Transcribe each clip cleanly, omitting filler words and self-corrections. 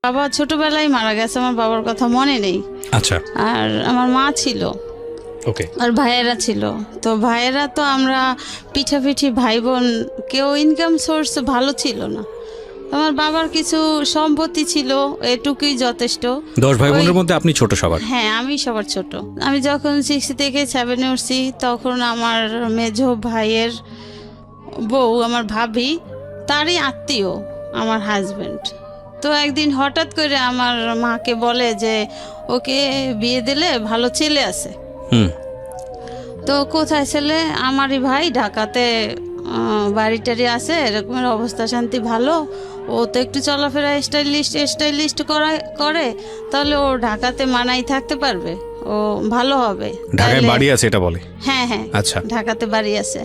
বাবা ছোটবেলায় মারা গেছে, আমার বাবার কথা মনে নেই। আচ্ছা। আর আমার মা ছিল, ওকে। আর ভাইয়েরা ছিল। তো ভাইয়েরা তো আমরা পিঠাপিঠি ভাই বোন, কেউ ইনকাম সোর্স ভালো ছিল না। আমার বাবার কিছু সম্পত্তি ছিল, এটুকুই যথেষ্ট। 10 ভাই বোনের মধ্যে আপনি ছোট সবার? হ্যাঁ, আমি সবার ছোট। আমি যখন 6 থেকে 7 উঠছি, তখন আমার মেজো ভাইয়ের বউ, আমার ভাবি, তারই আত্মীয় আমার হাজবেন্ড। তো একদিন হঠাৎ করে আমার মাকে বলে যে ওকে বিয়ে দিলে ভালো ছেলে আছে। তো কোথায় ছেলে? আমারই ভাই ঢাকাতে বাড়ি টাড়ি আছে, এরকমের অবস্থা শান্তি ভালো। ও তো একটু চলাফেরা স্টাইলিস্ট করে, তাহলে ও ঢাকাতে মানাই থাকতে পারবে, ও ভালো হবে। ঢাকায় বাড়ি আছে এটা বলে? হ্যাঁ হ্যাঁ, আচ্ছা, ঢাকাতে বাড়ি আছে।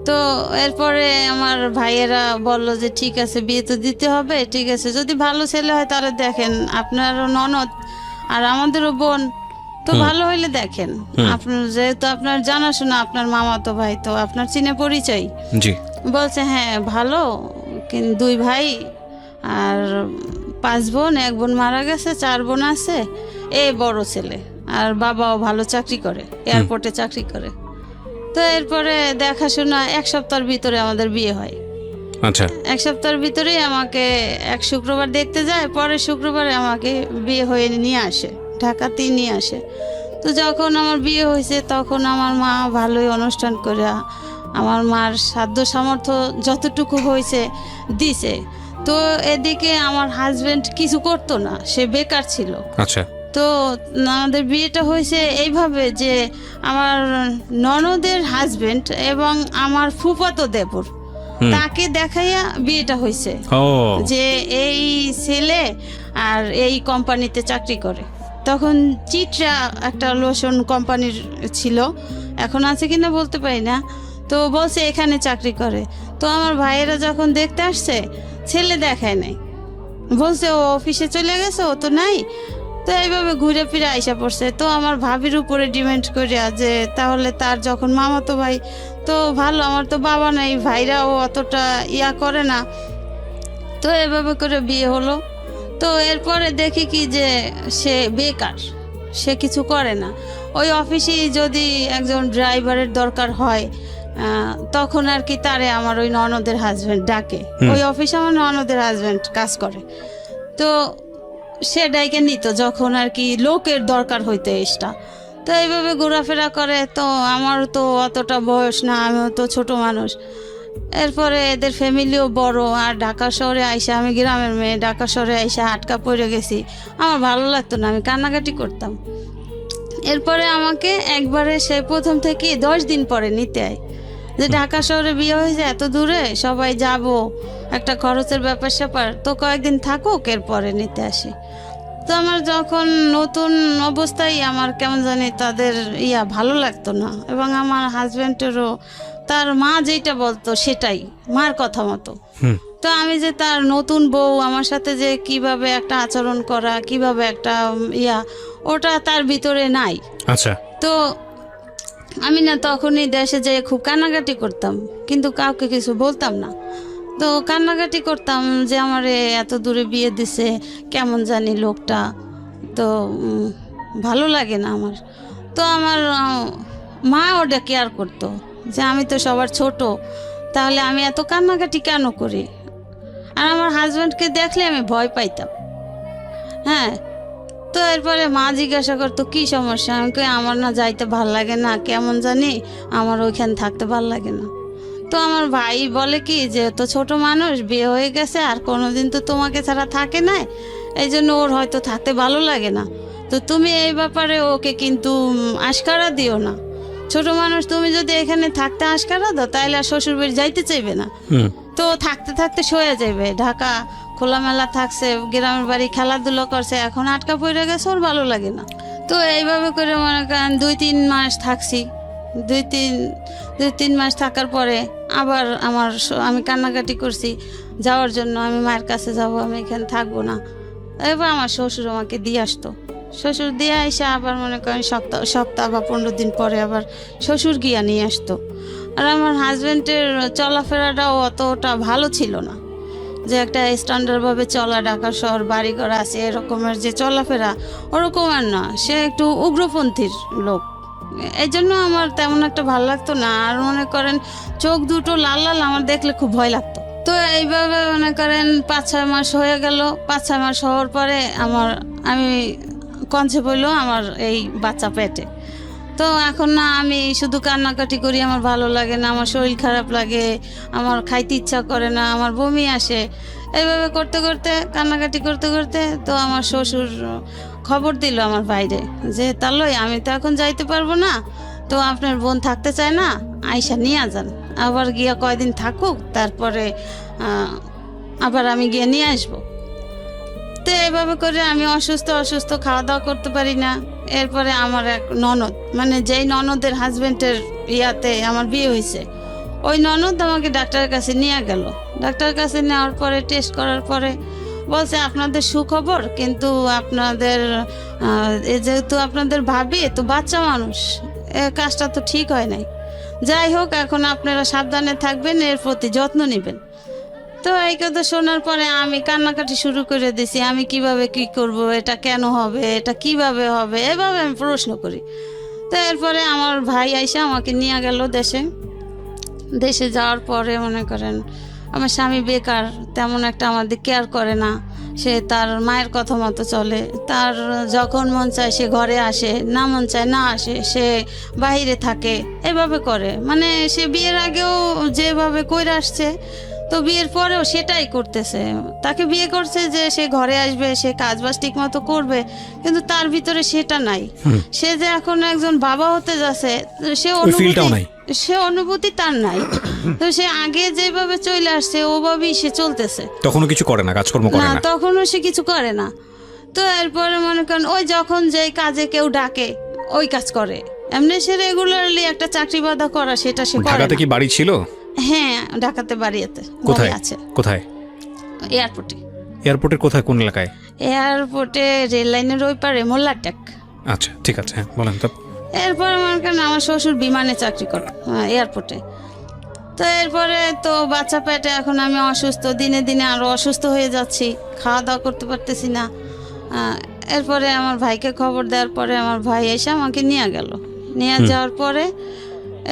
তো এরপরে আমার ভাইয়েরা বলল যে ঠিক আছে, বিয়ে তো দিতে হবে, ঠিক আছে, যদি ভালো ছেলে হয় তাহলে দেখেন, আপনারও ননদ আর আমাদেরও বোন, তো ভালো হইলে দেখেন। আপনার যেহেতু আপনার জানাশোনা, আপনার মামাতো ভাই, তো আপনার চিনে পরিচয়। জি। বলছে হ্যাঁ ভালো, কিন্তু 2 ভাই আর 5 বোন, 1 বোন মারা গেছে, 4 বোন আছে, এ বড় ছেলে, আর বাবাও ভালো চাকরি করে, এয়ারপোর্টে চাকরি করে। তো এরপরে দেখাশোনা 1 সপ্তাহের ভিতরে আমাদের বিয়ে হয়। আচ্ছা। 1 সপ্তাহের ভিতরেই আমাকে এক শুক্রবার দেখতে যায়, পরের শুক্রবারে আমাকে বিয়ে হয়ে নিয়ে আসে, ঢাকাতেই নিয়ে আসে। তো যখন আমার বিয়ে হয়েছে, তখন আমার মা ভালোই অনুষ্ঠান করে আমার মার সাধ্য সামর্থ্য যতটুকু হয়েছে দিছে। তো এদিকে আমার হাজবেন্ড কিছু করতো না, সে বেকার ছিল। আচ্ছা। তো আমাদের বিয়েটা হয়েছে এইভাবে যে আমার ননদের হাজবেন্ড এবং আমার ফুফাতো দেবর, তাকে দেখাইয়া বিয়েটা হয়েছে যে এই ছেলে আর এই কোম্পানিতে চাকরি করে। তখন চিত্রা একটা লোশন কোম্পানির ছিল, এখন আছে কিনা বলতে পারি না। তো বলছে এখানে চাকরি করে। তো আমার ভাইয়েরা যখন দেখতে আসছে, ছেলে দেখায় নাই, বলছে ও অফিসে চলে গেছে, ও তো নাই। তো এইভাবে ঘুরে ফিরে আইসা পড়ছে। তো আমার ভাবির উপরে ডিমান্ড করিয়া যে তাহলে তার যখন মামাতো ভাই, তো ভালো, আমার তো বাবা নাই, ভাইরাও অতটা ইয়া করে না। তো এভাবে করে বিয়ে হলো। তো এরপরে দেখি কি যে সে বেকার, সে কিছু করে না। ওই অফিসেই যদি একজন ড্রাইভারের দরকার হয়, তখন আর কি তারে আমার ওই ননদের হাজবেন্ড ডাকে। ওই অফিসে আমার ননদের হাজবেন্ড কাজ করে। তো সে ডাইকে নিত যখন আর কি লোকের দরকার হইতো এক্সট্রা। তো এইভাবে ঘোরাফেরা করে। তো আমার তো অতটা বয়স না, আমিও তো ছোট মানুষ। এরপরে এদের ফ্যামিলিও বড়, আর ঢাকা শহরে আইসা, আমি গ্রামের মেয়ে, ঢাকা শহরে আইসা আটকা পড়ে গেছি। আমার ভালো লাগতো না, আমি কান্নাকাটি করতাম। এরপরে আমাকে একবারে সে প্রথম থেকে 10 দিন পরে নিতে আয়, যে ঢাকা শহরে বিয়ে হয়েছে, এত দূরে সবাই যাব, একটা খরচের ব্যাপার স্যাপার, তো কয়েকদিন থাকুক, এরপরে নিতে আসি। তো আমার যখন নতুন অবস্থায় আমার কেমন জানি তাদের ভালো লাগতো না, এবং আমার হাজব্যান্ডেরও তার মা যেটা বলতো সেটাই, মার কথা মতো। তো আমি যে তার নতুন বউ, আমার সাথে যে কিভাবে একটা আচরণ করা, কিভাবে একটা ওটা তার ভিতরে নাই। আচ্ছা। তো আমি না তখনই দেশে যেয়ে খুব কান্নাকাটি করতাম, কিন্তু কাউকে কিছু বলতাম না। তো কান্নাকাটি করতাম যে আমার এত দূরে বিয়ে দিছে, কেমন জানি লোকটা, তো ভালো লাগে না আমার। তো আমার মা ওটা কেয়ার করতো যে আমি তো সবার ছোট, তাহলে আমি এত কান্নাকাটি কেন করি। আর আমার হাজব্যান্ডকে দেখলে আমি ভয় পাইতাম। হ্যাঁ। তো এরপরে মা জিজ্ঞাসা করতো কি সমস্যা, আমি কই আমার না যাইতে ভাল লাগে না, কেমন জানি আমার ওইখানে থাকতে ভাল লাগে না। তো আমার ভাই বলে কি যে তো ছোট মানুষ, বিয়ে হয়ে গেছে, আর কোনোদিন তো তোমাকে ছাড়া থাকে না, এই জন্য ওর হয়তো থাকতে ভালো লাগে না। তো তুমি এই ব্যাপারে ওকে কিন্তু আশকারা দিও না। ছোট মানুষ, তুমি যদি এখানে থাকতে আশকারা দাও, তাহলে আর শ্বশুর বাড়ি যাইতে চাইবে না। তো থাকতে থাকতে সয়ে যাবে, ঢাকা খোলামেলা থাকছে, গ্রামের বাড়ি খেলাধুলো করছে, এখন আটকা পড়ে গেছে, ওর ভালো লাগে না। তো এইভাবে করে মনে করেন 2-3 মাস থাকছি। 2-3 মাস থাকার পরে আবার আমি কান্নাকাটি করছি যাওয়ার জন্য, আমি মায়ের কাছে যাব, আমি এখানে থাকবো না। এবার আমার শ্বশুর আমাকে দিয়ে আসতো, শ্বশুর দিয়ে এসে আবার মনে করেন সপ্তাহ বা 15 দিন পরে আবার শ্বশুর গিয়া নিয়ে আসতো। আর আমার হাজব্যান্ডের চলাফেরাটাও অতটা ভালো ছিল না, যে একটা স্ট্যান্ডার্ড ভাবে চলা, ঢাকা শহর বাড়িঘর আছে এরকমের যে চলাফেরা ওরকম আর না, সে একটু উগ্রপন্থীর লোক। এই জন্য আমার তেমন একটা ভালো লাগতো না। আর মনে করেন চোখ দুটো লাল লাল আমার দেখলে খুব ভয় লাগতো। তো এইভাবে মনে করেন 5-6 মাস হয়ে গেল। 5-6 মাস হওয়ার পরে আমি কনসেপ্ট হইলো আমার এই বাচ্চা পেটে। তো এখন না আমি শুধু কান্নাকাটি করি, আমার ভালো লাগে না, আমার শরীর খারাপ লাগে, আমার খাইতে ইচ্ছা করে না, আমার বমি আসে। এইভাবে করতে করতে কান্নাকাটি করতে করতে তো আমার শ্বশুর খবর দিল আমার বাইরে যে তাহলে আমি তো এখন যাইতে পারবো না, তো আপনার বোন থাকতে চায় না, আয়সা নিয়ে যান, আবার গিয়া কয়দিন থাকুক, তারপরে আবার আমি গিয়ে নিয়ে আসবো। তো এভাবে করে আমি অসুস্থ খাওয়া দাওয়া করতে পারি না। এরপরে আমার এক ননদ, মানে যেই ননদের হাজবেন্ডের ইয়াতে আমার বিয়ে হয়েছে, ওই ননদ আমাকে ডাক্তারের কাছে নিয়ে গেল। ডাক্তারের কাছে নেওয়ার পরে টেস্ট করার পরে বলছে আপনাদের সুখবর, কিন্তু আপনাদের যেহেতু আপনাদের ভাবি তো বাচ্চা মানুষ, এ কাজটা তো ঠিক হয় নাই। যাই হোক, এখন আপনারা সাবধানে থাকবেন, এর প্রতি যত্ন নেবেন। তো এই কথা শোনার পরে আমি কান্নাকাটি শুরু করে দিছি, আমি কিভাবে কি করব, এটা কেন হবে, এটা কিভাবে হবে, এভাবে আমি প্রশ্ন করি। তো এরপরে আমার ভাই আইসা আমাকে নিয়ে গেল দেশে যাওয়ার পরে মনে করেন আমার স্বামী বেকার, তেমন একটা আমাদের কেয়ার করে না, সে তার মায়ের কথা মতো চলে, তার যখন মন চায় সে ঘরে আসে, না মন চায় না আসে, সে বাইরে থাকে, এভাবে করে। মানে সে বিয়ের আগেও যেভাবে কইরা আসছে, তো বিয়ের পরেও সেটাই করতেছে। তাকে বিয়ে করছে যে সে ঘরে আসবে, সে কাজবাজ ঠিক মতো করবে, কিন্তু তার ভিতরে সেটা নাই। সে যে এখন একজন বাবা হতে যাচ্ছে, সে অনুভূতি তার নাই। তো সে আগে যেভাবে চলে আসছে ওভাবেই সে চলতেছে, তখনও কিছু করে না, কাজকর্ম করে না, তখনও সে কিছু করে না। তো এরপরে মনে করেন ওই যখন যে কাজে কেউ ডাকে ওই কাজ করে, এমনি সে রেগুলারলি একটা চাকরি বাধা করা সেটা সে করে না। ঢাকাতে কি বাড়ি ছিল? হ্যাঁ, ঢাকাতে বাড়িতে। কোথায় আছে? কোথায়? এয়ারপোর্টে। এয়ারপোর্টের কোথায়, কোন এলাকায়? এয়ারপোর্টে রেল লাইনের ওই পারে মোল্লারটেক। আচ্ছা, ঠিক আছে, হ্যাঁ বলেন তো। এরপরে মনে করেন আমার শ্বশুর বিমানে চাকরি করে এয়ারপোর্টে। তো এরপরে তো বাচ্চা পেটে, এখন আমি অসুস্থ, দিনে দিনে আরও অসুস্থ হয়ে যাচ্ছি, খাওয়া দাওয়া করতে পারতেছি না। এরপরে আমার ভাইকে খবর দেওয়ার পরে আমার ভাই এসে আমাকে নিয়ে গেল। নিয়ে যাওয়ার পরে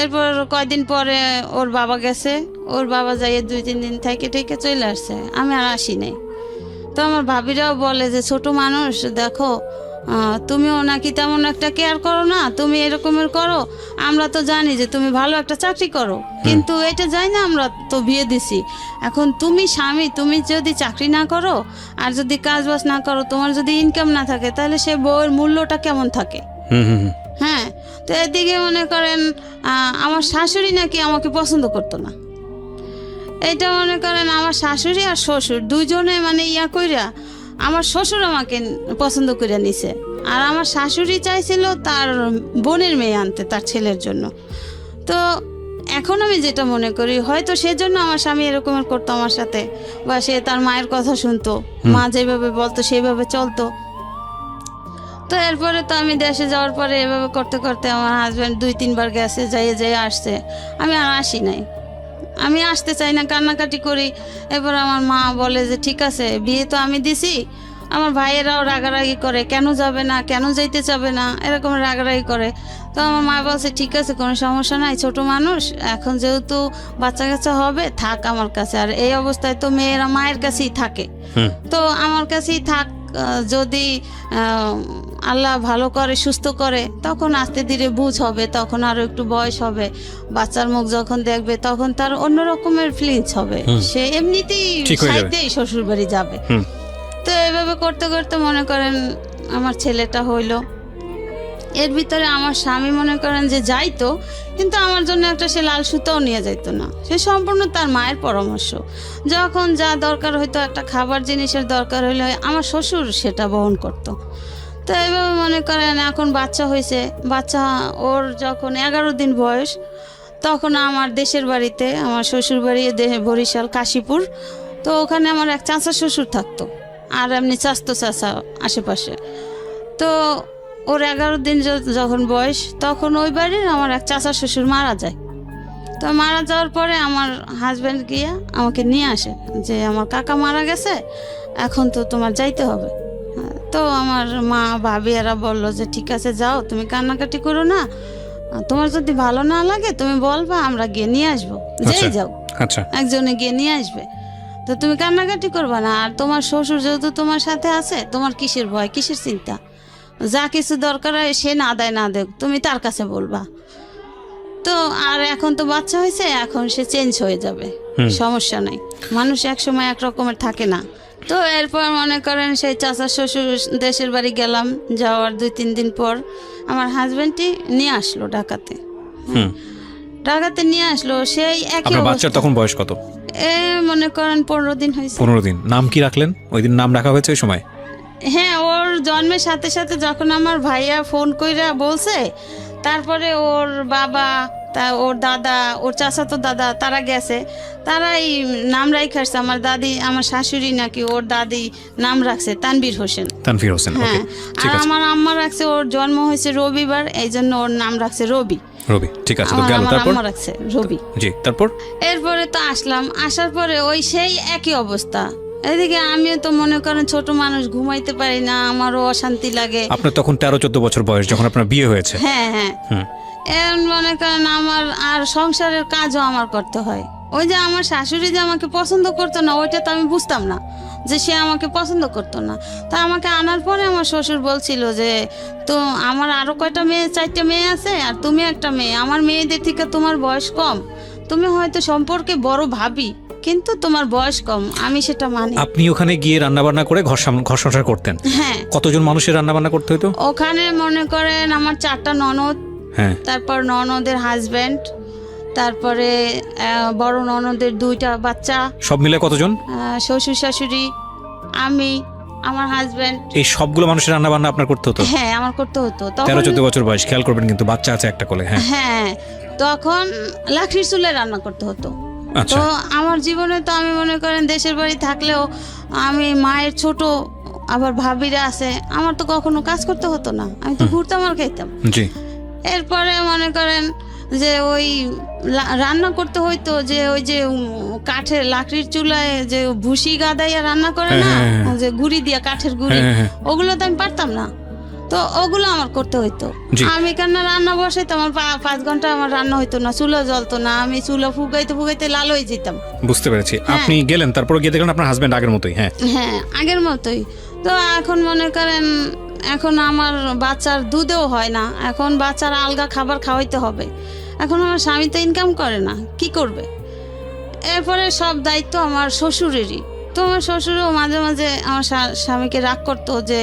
এরপর কয়দিন পরে ওর বাবা গেছে, ওর বাবা যাইয়ে 2-3 দিন থেকে চলে আসছে, আমি আর আসি নাই। তো আমার ভাবিরাও বলে যে ছোট মানুষ, দেখো তুমিও নাকি তেমন একটা কেয়ার করো না, তুমি এরকমের করো, আমরা তো জানি যে তুমি ভালো একটা চাকরি করো, কিন্তু এটা যাই না, আমরা তো বিয়ে দিছি, এখন তুমি স্বামী, তুমি যদি চাকরি না করো আর যদি কাজবাজ না করো, তোমার যদি ইনকাম না থাকে, তাহলে সে বউয়ের মূল্যটা কেমন থাকে? হ্যাঁ। তো এদিকে মনে করেন আমার শাশুড়ি নাকি আমাকে পছন্দ করতো না। এটা মনে করেন আমার শাশুড়ি আর শ্বশুর দুইজনে মানে কইরা আমার শ্বশুর আমাকে পছন্দ করে নিছে, আর আমার শাশুড়ি চাইছিল তার বোনের মেয়ে আনতে তার ছেলের জন্য। তো এখন আমি যেটা মনে করি, হয়তো সেজন্য আমার স্বামী এরকমের করতো আমার সাথে, বা সে তার মায়ের কথা শুনতো, মা যেভাবে বলতো সেইভাবে চলতো। তো এরপরে তো আমি দেশে যাওয়ার পরে এভাবে করতে করতে আমার হাজব্যান্ড 2-3 বার গেছে, যাইয়ে আসছে, আমি আর আসি নাই, আমি আসতে চাই না, কান্নাকাটি করি। এবার আমার মা বলে যে ঠিক আছে, বিয়ে তো আমি দিছি। আমার ভাইয়েরাও রাগারাগি করে, কেন যাবে না, কেন যাইতে চাবে না, এরকম রাগারাগি করে। তো আমার মা বলছে ঠিক আছে, কোনো সমস্যা নাই, ছোট মানুষ, এখন যেহেতু বাচ্চা কাচ্চা হবে, থাক আমার কাছে। আর এই অবস্থায় তো মেয়েরা মায়ের কাছেই থাকে, তো আমার কাছেই থাক। যদি আল্লাহ ভালো করে, সুস্থ করে, তখন আস্তে ধীরে বুঝ হবে, তখন আরো একটু বয়স হবে, বাচ্চার মুখ যখন দেখবে তখন তার অন্য রকমের ফিলিংস হবে, সে এমনিতেই সাইতেই শ্বশুর বাড়ি যাবে। তো এইভাবে করতে করতে মনে করেন আমার ছেলেটা হইলো। এর ভিতরে আমার স্বামী মনে করেন যে যাইতো, কিন্তু আমার জন্য একটা সে লাল সুতাও নিয়ে যাইতো না, সে সম্পূর্ণ তার মায়ের পরামর্শ। যখন যা দরকার হইতো, একটা খাবার জিনিসের দরকার হইলে আমার শ্বশুর সেটা বহন করতো। তো এইভাবে মনে করেন এখন বাচ্চা হয়েছে, বাচ্চা ওর যখন 11 দিন বয়স, তখন আমার দেশের বাড়িতে, আমার শ্বশুর বাড়ি বরিশাল কাশীপুর, তো ওখানে আমার এক চাচা শ্বশুর থাকতো, আর এমনি চাস্তো চাচা আশেপাশে। তো ওর 11 দিন যখন বয়স, তখন ওই বাড়ির আমার এক চাচা শ্বশুর মারা যায়। তো মারা যাওয়ার পরে আমার হাজব্যান্ড গিয়া আমাকে নিয়ে আসে যে আমার কাকা মারা গেছে, এখন তো তোমার যাইতে হবে। তো আমার মা ভাবি এরা বললো যে ঠিক আছে যাও, তুমি কান্নাকাটি করো না, তোমার যদি ভালো না লাগে তুমি বলবা, আমরা গিয়ে নিয়ে আসবো, যেই যাও আচ্ছা একজনে গিয়ে নিয়ে আসবে, তো তুমি কান্নাকাটি করবা না। আর তোমার শ্বশুর যেহেতু তোমার সাথে আছে, তোমার কিসের ভয়, কিসের চিন্তা, যা কিছু দরকার হয় সে না দেয় না দেখ, তুমি তার কাছে বলবা। তো আর এখন তো বাচ্চা হয়েছে, এখন সে চেঞ্জ হয়ে যাবে, সমস্যা নেই, মানুষ এক সময় এক রকমের থাকে না। তো এরপর মনে করেন সেই চাচা শ্বশুর দেশের বাড়ি গেলাম, যাওয়ার 2-3 দিন পর আমার হাজবেন্ডটি নিয়ে আসলো ঢাকাতে। ঢাকাতে নিয়ে আসলো, সেই একই আপনার বাচ্চার তখন বয়স কত? মনে করেন 15 দিন হয়েছে। 15 দিন। নাম কি রাখলেন? ওই দিন নাম রাখা হয়েছে ওই সময়? হ্যাঁ, ওর জন্মের সাথে সাথে যখন আমার ভাইয়া ফোন কইরা বলছে, তারপরে ওর বাবা, ওর দাদা, ওর চাচাতো দাদা তারা গেছে, তারাই নাম রাখাছে। আমার দাদি, আমার শাশুড়ি নাকি ওর দাদি নাম রাখছে তানভীর হোসেন। তানভীর হোসেন, হ্যাঁ। আর আমার আম্মা রাখছে, ওর জন্ম হয়েছে রবিবার, এই জন্য ওর নাম রাখছে রবি। রবি, ঠিক আছে। তো গেল, তারপর আম্মা রাখছে রবি। জি, তারপর এরপরে তো আসলাম, আসার পরে ওই সেই একই অবস্থা। এদিকে আমিও তো মনে করেন ছোট মানুষ, ঘুমাইতে পারি না, আমারও অশান্তি লাগে। আপনার তখন 13-14 বছর বয়স যখন আপনার বিয়ে হয়েছে? হ্যাঁ হ্যাঁ। এখন মনে করেন আমার আর সংসারের কাজও আমার করতে হয়। ওই যে আমার শাশুড়ি যে আমাকে পছন্দ করতো না, ওইটা তো আমি বুঝতাম না যে সে আমাকে পছন্দ করতো না। তা আমাকে আনার পরে আমার শ্বশুর বলছিল যে তো আমার আরো কয়টা মেয়ে, 4টা মেয়ে আছে, আর তুমি একটা মেয়ে, আমার মেয়েদের থেকে তোমার বয়স কম, তুমি হয়তো সম্পর্কে বড় ভাবি, কিন্তু তোমার বয়স কম। আমি সেটা মানি। আপনি ওখানে গিয়ে রান্না বান্না করে ঘর সংসার করতেন? হ্যাঁ। কতজন মানুষের রান্না বান্না করতে হতো ওখানে? মনে করেন আমার 4টা ননদ, হ্যাঁ, তারপর ননদের হাজবেন্ড, তারপরে বড় ননদের 2টা বাচ্চা, সব মিলে কতজন? শ্বশুর শাশুড়ি, আমি, আমার হাজবেন্ড, এই সবগুলো মানুষের রান্না বান্না আপনার করতে হতো? হ্যাঁ, আমার করতে হতো। 13-14 বছর বয়স, খেয়াল করবেন কিন্তু, বাচ্চা আছে একটা কোলে। হ্যাঁ হ্যাঁ, তখন লাকড়ির চুলে রান্না করতে হতো। তো আমার জীবনে তো আমি মনে করেন দেশের বাড়ি থাকলেও আমি মায়ের ছোট, আবার ভাবিরা আছে, আমার তো কখনো কাজ করতে হতো না, আমি তো ঘুরতাম আর খাইতাম। জি। এরপরে মনে করেন যে ওই রান্না করতে হইতো, যে ওই যে কাঠের লাকড়ির চুলায় যে ভুসি গাদাইয়া রান্না করে না, যে গুড়ি দিয়া, কাঠের গুড়ি, ওগুলো তো আমি পারতাম না, তো ওগুলো আমার করতে হইতো। আমি কেন রান্না বসাইতো, আমার 5 ঘন্টা আমার রান্না হইতো না, চুলা জ্বলতো না, আমি চুলা ফুগাইতে ফুগাইতে লাল হয়ে যেতাম। বুঝতে পেরেছি। আপনি গেলেন, তারপর গিয়ে দেখলেন আপনার হাজবেন্ড আগের মতোই? হ্যাঁ হ্যাঁ, আগের মতোই। তো এখন মনে করেন এখন আমার বাচ্চার দুধেও হয় না, এখন বাচ্চার আলগা খাবার খাওয়াইতে হবে। এখন আমার স্বামী তো ইনকাম করে না, কি করবে? এরপরে সব দায়িত্ব আমার শ্বশুরেরই। তো আমার শ্বশুরও মাঝে মাঝে আমার স্বামীকে রাগ করতো যে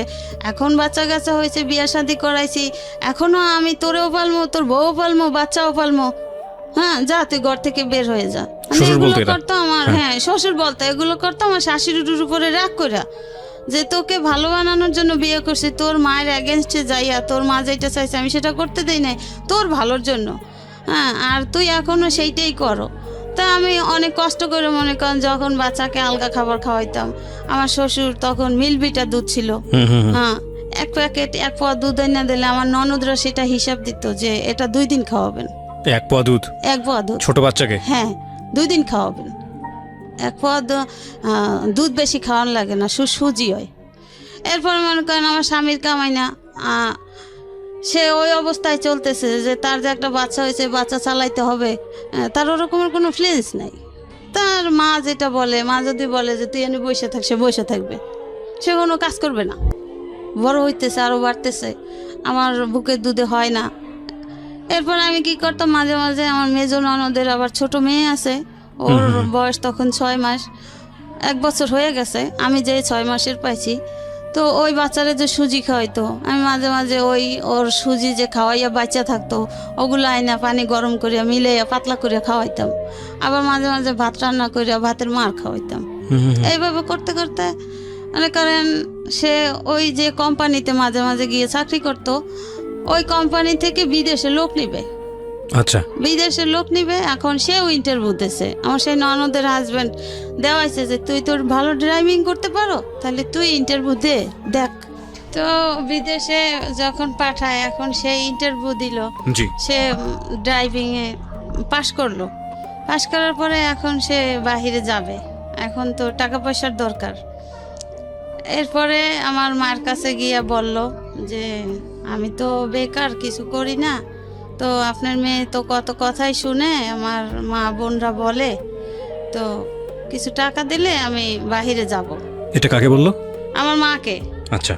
এখন বাচ্চা কাচ্চা হয়েছে, বিয়ে শাদী করাইছি, এখনো আমি তোরেও পালমো, তোর বউও পালমো, বাচ্চাও পালমো, হ্যাঁ যা তুই ঘর থেকে বের হয়ে যা। এগুলো করতো আমার, হ্যাঁ শ্বশুর বলতো, এগুলো করতো আমার শাশুড়ির উপরে রাগ কইরা, যে তোকে ভালো বানানোর জন্য বিয়ে করছি, তোর মায়ের এগেনস্টে যাইয়া তোর মা যেটা চাইছে আমি সেটা করতে দেই নাই, তোর ভালোর জন্য, হ্যাঁ, আর তুই এখনো সেইটাই করো। তা আমি অনেক কষ্ট করে মনে করেন যখন বাচ্চাকে আলগা খাবার খাওয়াইতাম, আমার শ্বশুর তখন মিলবিটা দুধ ছিল, হ্যাঁ, 1 প্যাকেট 1 পোয়া দুধ এনে দিলে আমার ননদরা সেটা হিসাব দিত যে এটা 2 দিন খাওয়াবেন। 1 পোয়া দুধ? 1 পোয়া দুধ ছোট বাচ্চাকে? হ্যাঁ, 2 দিন খাওয়াবেন। 1 পোয়া দুধ বেশি খাওয়ানো লাগে না, সুজি হয়। এরপর মনে করেন আমার স্বামীর কামাই না, সে ওই অবস্থায় চলতেছে যে তার যে একটা বাচ্চা হয়েছে, বাচ্চা চালাইতে হবে, তার ওরকমের কোনো ফিলিংস নাই। তার মা যেটা বলে, মা যদি বলে যে তুই এনে বসে থাক, সে বসে থাকবে, সে কোনো কাজ করবে না। বড় হইতেছে, আরও বাড়তেছে, আমার বুকের দুধে হয় না। এরপর আমি কি করতাম, মাঝে মাঝে আমার মেজো ননদের আবার ছোট মেয়ে আছে, ওর বয়স তখন 6 মাস, 1 বছর হয়ে গেছে, আমি যে 6 মাসের পাইছি, তো ওই বাচ্চারা যে সুজি খাওয়াইতো, আমি মাঝে মাঝে ওর সুজি যে খাওয়াইয়া বাচ্চা থাকতো, ওগুলো আইনা পানি গরম করিয়া মিলাইয়া পাতলা করিয়া খাওয়াইতাম। আবার মাঝে মাঝে ভাত রান্না করিয়া ভাতের মার খাওয়াইতাম। এইভাবে করতে করতে মনে করেন সে ওই যে কোম্পানিতে মাঝে মাঝে গিয়ে চাকরি করতো, ওই কোম্পানি থেকে বিদেশে লোক নিবে। আচ্ছা, বিদেশের লোক নিবে, এখন সেও ইন্টারভিউ দিয়েছে। আমার সেই ননদের হাজবেন্ড দেওয়াইছে যে তুই তোর ভালো ড্রাইভিং করতে পারো, তাহলে তুই ইন্টারভিউ দেখ। তো বিদেশে যখন পাঠায়, এখন সে ইন্টারভিউ দিল, সে ড্রাইভিং এ পাশ করলো, পাশ করার পরে এখন সে বাহিরে যাবে, এখন তো টাকা পয়সার দরকার। এরপরে আমার মার কাছে গিয়া বলল যে আমি তো বেকার, কিছু করি না, তো আপনার মেয়ে তো কত কথাই শুনে, আমার মা বোনরা বলে, তো কিছু টাকা দিলে আমি বাহিরে যাব। এটা কাকে বললো? আমার মাকে। আচ্ছা।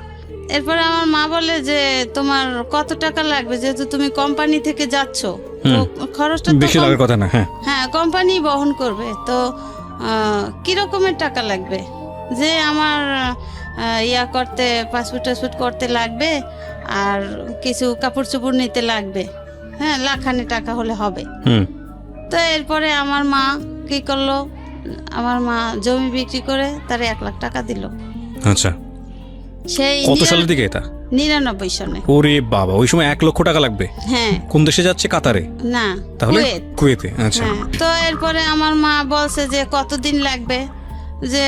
এরপরে আমার মা বলে যে তোমার কত টাকা লাগবে, যেহেতু তুমি কোম্পানি থেকে যাচ্ছ, তো খরচটা তো বেশি লাগার কথা না। হ্যাঁ হ্যাঁ, কোম্পানি বহন করবে, তো কি রকমের টাকা লাগবে? যে আমার ইয়া করতে, পাসপোর্ট টাসপোর্ট করতে লাগবে, আর কিছু কাপড় চোপড় নিতে লাগবে, হ্যাঁ, লাখানি টাকা হলে হবে। তো এরপরে আমার মা কি করলো, আমার মা জমি বিক্রি করে তার 1 লাখ টাকা দিল। আচ্ছা। সেই কত সালের দিকে এটা? 99 সনে। ওরে বাবা, ওই সময় 1 লক্ষ টাকা লাগবে? হ্যাঁ। কোন দেশে যাচ্ছে? কাতারে? না, তাহলে কুয়েত। কুয়েতে। আচ্ছা। হ্যাঁ, তো এরপরে আমার মা বলছে যে কতদিন লাগবে, যে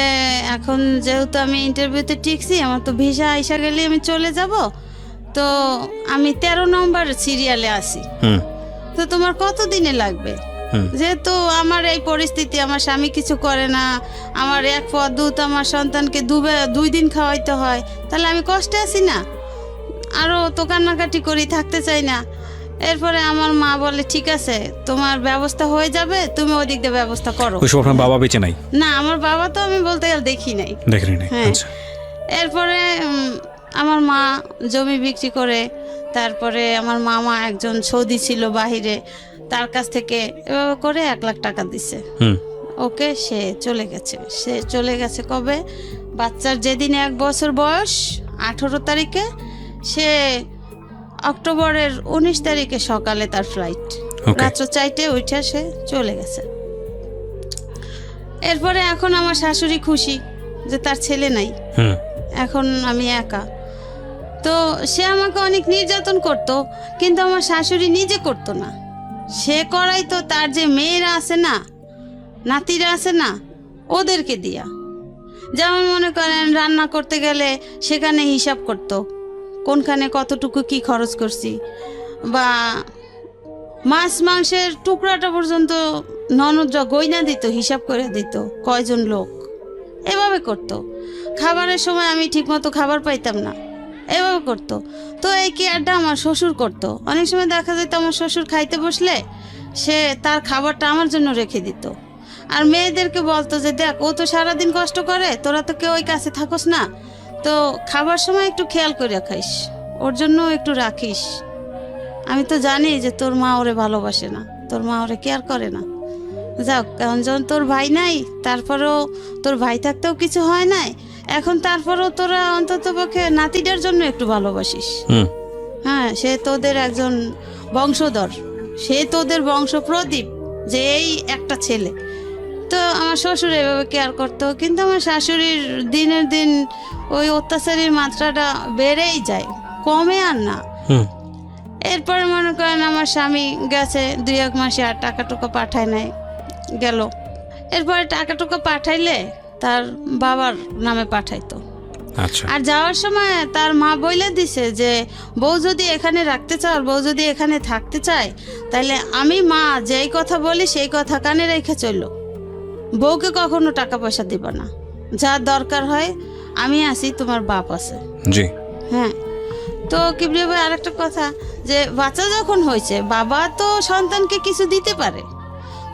এখন যেহেতু আমি ইন্টারভিউতে টিকছি, আমার তো ভিসা আইসা গেলে আমি চলে যাব, তো আমি 13 নম্বর সিরিয়ালে আছি, তো তোমার কত দিনে লাগবে? যেহেতু আমার এই পরিস্থিতি, আমার স্বামী কিছু করে না, আমার এক পদ দুধ আমার সন্তানকে 2 দিন খাওয়াইতে হয়, তাহলে আমি কষ্টে আছি না, আরও তো কান্নাকাটি করি, থাকতে চাই না। এরপরে আমার মা বলে ঠিক আছে, তোমার ব্যবস্থা হয়ে যাবে, তুমি ওই দিক দিয়ে ব্যবস্থা করো। ওই সময় আপনার বাবা বেঁচে নাই? না, আমার বাবা তো আমি বলতে গেলে দেখি নাই। দেখেনি? হ্যাঁ। আচ্ছা। এরপরে আমার মা জমি বিক্রি করে, তারপরে আমার মামা একজন সৌদি ছিল বাহিরে, তার কাছ থেকে এভাবে করে 1 লাখ টাকা দিছে। ওকে, সে চলে গেছে কবে? বাচ্চার যেদিন 1 বছর বয়স, 18 তারিখে, সে অক্টোবরের 19 তারিখে সকালে তার ফ্লাইট, রাত্র 4টে উঠে সে চলে গেছে। এরপরে এখন আমার শাশুড়ি খুশি যে তার ছেলে নাই, এখন আমি একা। তো সে আমাকে অনেক নির্যাতন করত, কিন্তু আমার শাশুড়ি নিজে করতো না, সে করাইতো তার যে মেয়েরা আছে না, নাতিরা আছে না, ওদেরকে দিয়া। যেমন মনে করেন রান্না করতে গেলে সেখানে হিসাব করতো, কোনখানে কতটুকু কি খরচ করছি, বা মাছ মাংসের টুকরাটা পর্যন্ত ননদ গয়না দিত, হিসাব করে দিত কয়জন লোক, এভাবে করতো। খাবারের সময় আমি ঠিকমতো খাবার পাইতাম না, এভাবে করতো। তো এই কেয়ারটা আমার শ্বশুর করতো। অনেক সময় দেখা যেত আমার শ্বশুর খাইতে বসলে সে তার খাবারটা আমার জন্য রেখে দিত, আর মেয়েদেরকে বলতো যে দেখ, ও তো সারাদিন কষ্ট করে, তোরা তো কেউ ওই কাছে থাকোস না, তো খাবার সময় একটু খেয়াল করে খাইস, ওর জন্য একটু রাখিস। আমি তো জানি যে তোর মা ওরে ভালোবাসে না, তোর মা ওরে কেয়ার করে না। যাক, কারণ যখন তোর ভাই নাই, তারপরেও তোর ভাই থাকতেও কিছু হয় নাই, এখন তারপরেও তোরা অন্তত পক্ষে নাতিটার জন্য একটু ভালোবাসিস। হ্যাঁ, সে তোদের একজন বংশধর, সে তোদের বংশ প্রদীপ, যে এই একটা ছেলে। তো আমার শ্বশুর এভাবে কেয়ার করতো, কিন্তু আমার শাশুড়ির দিনের দিন ওই অত্যাচারের মাত্রাটা বেড়েই যায়, কমে আর না। এরপরে মনে করেন আমার স্বামী গেছে 2-1 মাসে, আর টাকা টুকা পাঠায় নাই, গেল। এরপরে টাকা টুকা পাঠাইলে তার বাবার নামে পাঠাইতো। আচ্ছা। আর যাওয়ার সময় তার মা বইলে দিছে যে বউ যদি এখানে রাখতে চাও, বউ যদি এখানে থাকতে চায়, তাহলে আমি মা যেই কথা বলি সেই কথা কানে রেখে চললো, বউকে কখনো টাকা পয়সা দিব না, যা দরকার হয় আমি আছি, তোমার বাপ আছে। জি। হ্যাঁ। তো কিবরিয়া ভাই, আরেকটা কথা, যে বাচ্চা যখন হয়েছে, বাবা তো সন্তানকে কিছু দিতে পারে,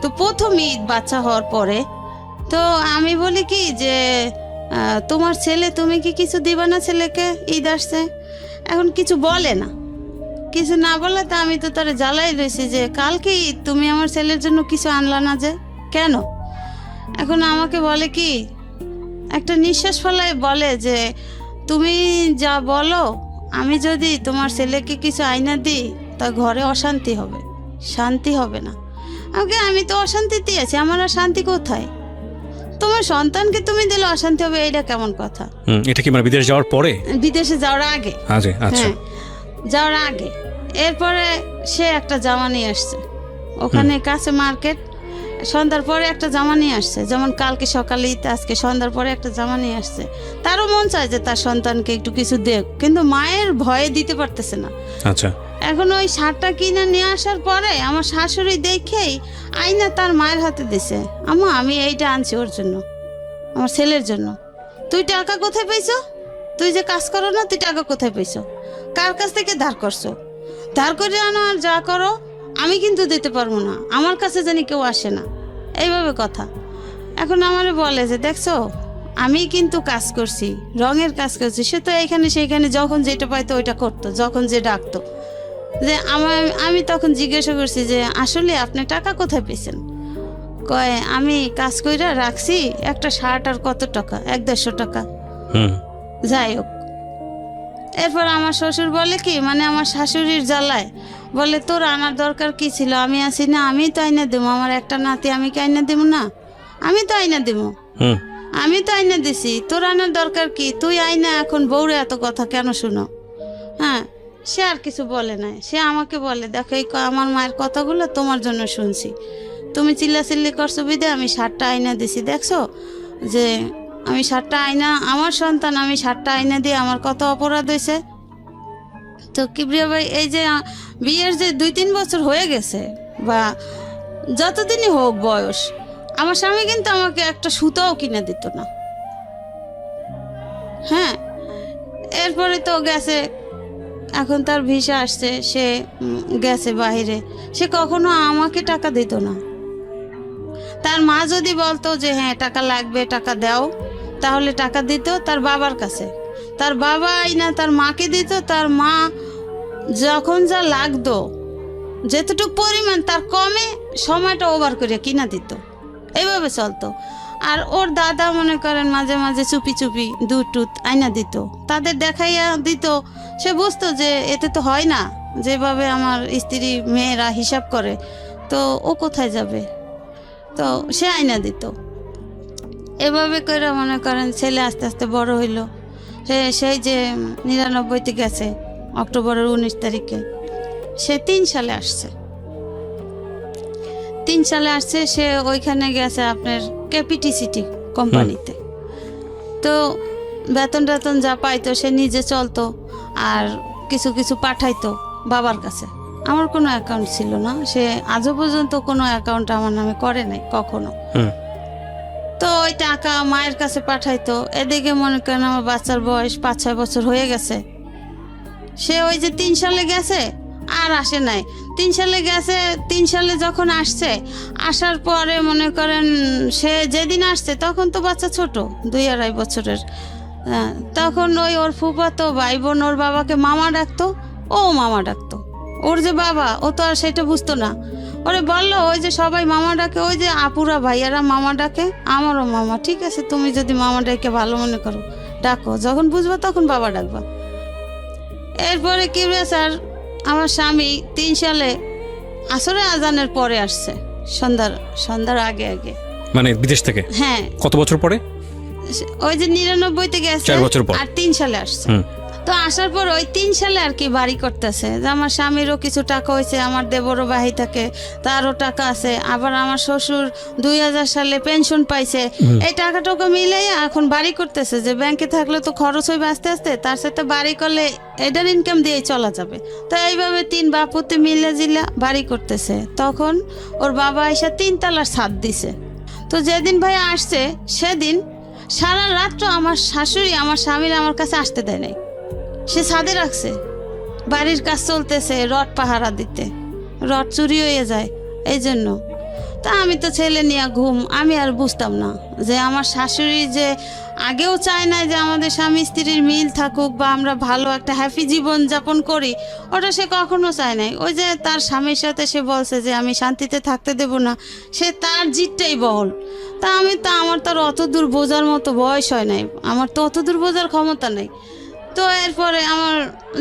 তো প্রথম ঈদ বাচ্চা হওয়ার পরে তো আমি বলি কি যে তোমার ছেলে, তুমি কি কিছু দিবা না ছেলেকে? ঈদ আসছে, এখন কিছু বলে না, কিছু না বলে তো আমি তো তারে জ্বালাই রয়েছি যে কালকে ঈদ, তুমি আমার ছেলের জন্য কিছু আনলা না, যে কেন? এখন আমাকে বলে কি, একটা নিঃশ্বাস ফেলায় বলে যে তুমি যা বলো, আমি যদি তোমার ছেলেকে কিছু আইনা দিই তা ঘরে অশান্তি হবে, শান্তি হবে না। আমি তো অশান্তিতে আছি, আমার আর শান্তি কোথায়? তোমার সন্তানকে তুমি দিলে অশান্তি হবে, এটা কেমন কথা? এটা কি মানে বিদেশ যাওয়ার পরে? বিদেশে যাওয়ার আগে। আচ্ছা। যাওয়ার আগে। এরপরে সে একটা জামা নিয়ে আসছে, ওখানে কাছে মার্কেট, সন্ধ্যার পরে একটা জামা নিয়ে আসছে, যেমন কালকে সকালে ঈদ, আজকে সন্ধ্যার পরে একটা জামা নিয়ে আসছে। তারও মন চায় যে তার সন্তানকে একটু কিছু দেখ, কিন্তু মায়ের ভয়ে দিতে পারতেছে না। আচ্ছা। এখন ওই শার্টটা কিনে নিয়ে আসার পরে আমার শাশুড়ি দেখেই আইনা তার মায়ের হাতে দিছে, আম্মা আমি এইটা আনছি ওর জন্য, আমার ছেলের জন্য। তুই টাকা কোথায় পেয়েছো? তুই যে কাজ করো না, তুই টাকা কোথায় পেয়েছো? কার কাছ থেকে ধার করছো? ধার করে আনো আর যা করো, আমি কিন্তু দিতে পারবো না, আমার কাছে জানি কেউ আসে না, এইভাবে কথা। এখন আমারে বলে যে দেখছো আমি কিন্তু কাজ করছি, রঙের কাজ করছি। সে তো এইখানে সেইখানে যখন যেটা পাইতো ওইটা করতো, যখন যে ডাকতো। যে আমি তখন জিজ্ঞাসা করছি যে আসলে আপনি টাকা কোথায় পেয়েছেন? কয় আমি কাজ কইরা রাখছি, একটা শার্ট আর কত টাকা, 100-150 টাকা। যাই হোক, এরপর আমার শ্বশুর বলে কি, মানে আমার শাশুড়ির জ্বালায় বলে তোর আনার দরকার কি ছিল, আমি আছি না, আমি তো আইনা দেবো, আমার একটা নাতি, আমি কি আইনা দেবো না? আমি তো আইনা দেবো, আমি তো আইনা দিছি, তোর আনার দরকার কি? তুই আইনা এখন বউরে এত কথা কেন শুনো? হ্যাঁ, সে আর কিছু বলে নাই। সে আমাকে বলে দেখো এই আমার মায়ের কথাগুলো তোমার জন্য শুনছি, তুমি চিল্লাচিল্লি করছো বিদে আমি শার্টটা আইনা দিছি, দেখছো যে আমি শার্টটা আইনা, আমার সন্তান, আমি শার্টটা আইনা দিয়ে আমার কত অপরাধ হয়েছে। তো কিবরিয়া ভাই, এই যে বিয়ের যে 2-3 বছর হয়ে গেছে বা যতদিনই হোক বয়স, আমার স্বামী কিন্তু আমাকে একটা সুতাও কিনে দিত না। হ্যাঁ, এরপরে তো গেছে, এখন তার ভিসা আসছে, সে গেছে বাইরে, সে কখনো আমাকে টাকা দিত না। তার মা যদি বলতো যে হ্যাঁ টাকা লাগবে, টাকা দাও, তাহলে টাকা দিত তার বাবার কাছে। তার বাবা আইনা তার মাকে দিত, তার মা যখন যা লাগতো যেতটুকু পরিমাণ তার কমে সময়টা ওভার করে কিনা দিত, এইভাবে চলতো। আর ওর দাদা মনে করেন মাঝে মাঝে চুপি চুপি দুধ টুধ আইনা দিত, তাদের দেখাইয়া দিত। সে বুঝতো যে এতে তো হয় না, যেভাবে আমার স্ত্রী মেয়েরা হিসাব করে, তো ও কোথায় যাবে, তো সে আইনা দিত। এভাবে করে মনে করেন ছেলে আস্তে আস্তে বড় হইল। সেই যে 99-তে গেছে অক্টোবরের 19 তারিখে, সে 3 সালে আসছে। 3 সালে আসছে, সে ওইখানে গেছে আপনার কেপিটিসিটি কোম্পানিতে। তো বেতন টেতন যা পাইতো সে নিজে চলতো, আর কিছু কিছু পাঠাইতো বাবার কাছে। আমার কোনো অ্যাকাউন্ট ছিল না, সে আজও পর্যন্ত কোনো অ্যাকাউন্ট আমার নামে করে নাই কখনো। তো ওই টাকা মায়ের কাছে পাঠাইতো। এদিকে মনে করেন আমার বাচ্চার বয়স 5-6 বছর হয়ে গেছে। সে ওই যে 3 সালে গেছে আর আসে নাই। 3 সালে গেছে, 3 সালে যখন আসছে, আসার পরে মনে করেন সে যেদিন আসছে তখন তো বাচ্চা ছোট, 2-2.5 বছরের। তখন ওই ওর ফুফাতো ভাই বোন ওর বাবাকে মামা ডাকতো, ও মামা ডাকতো। ওর যে বাবা, ও তো আর সেটা বুঝতো না। ওরে বললো ওই যে সবাই মামা ডাকে, ওই যে আপুরা ভাইয়ারা মামা ডাকে, আমারও মামা। ঠিক আছে, তুমি যদি মামা ডাকে ভালো মনে করো ডাকো, যখন বুঝবা তখন বাবা ডাকবা। এরপরে কি স্যার, আমার স্বামী 3 সালে আসরে আজানের পরে আসছে, সন্ধ্যার আগে আগে, মানে বিদেশ থেকে। হ্যাঁ। কত বছর পরে? ওই যে 99-তে গেছে, 4 বছর পর, আর 3 সালে আসছে। তো আসার পর ওই 3 সালে আর কি বাড়ি করতেছে। যে আমার স্বামীরও কিছু টাকা হয়েছে, আমার দেবরও বাহি থাকে, তারও টাকা আছে। আবার আমার শ্বশুর 2000 সালে পেনশন পাইছে। এই টাকা টাকা মিলে এখন বাড়ি করতেছে। যে ব্যাংকে থাকলে তো খরচ হইবে আস্তে আস্তে, তার সাথে বাড়ি করলে এটার ইনকাম দিয়েই চলা যাবে। তো এইভাবে 3 বাপুতে মিলে জিলা বাড়ি করতেছে। তখন ওর বাবা এসে 3 তলার ছাদ দিছে। তো যেদিন ভাই আসছে সেদিন সারা রাত্র আমার শাশুড়ি আমার স্বামীর আমার কাছে আসতে দেয় নাই। সে ছাদে রাখছে, বাড়ির কাজ চলতেছে, রড পাহারা দিতে, রড চুরি হয়ে যায় এই জন্য। তা আমি তো ছেলে নিয়ে ঘুম, আমি আর বুঝতাম না যে আমার শাশুড়ি যে আগেও চায় না যে আমাদের স্বামী স্ত্রীর মিল থাকুক বা আমরা ভালো একটা হ্যাপি জীবন যাপন করি, ওটা সে কখনো চায় নাই। ওই যে তার স্বামীর সাথে সে বলছে যে আমি শান্তিতে থাকতে দেব না, সে তার জিতটাই বহল। তা আমার তো আর অত দূর বোঝার মতো বয়স হয় নাই, আমার তো অত দূর বোঝার ক্ষমতা নেই। তো এরপরে আমার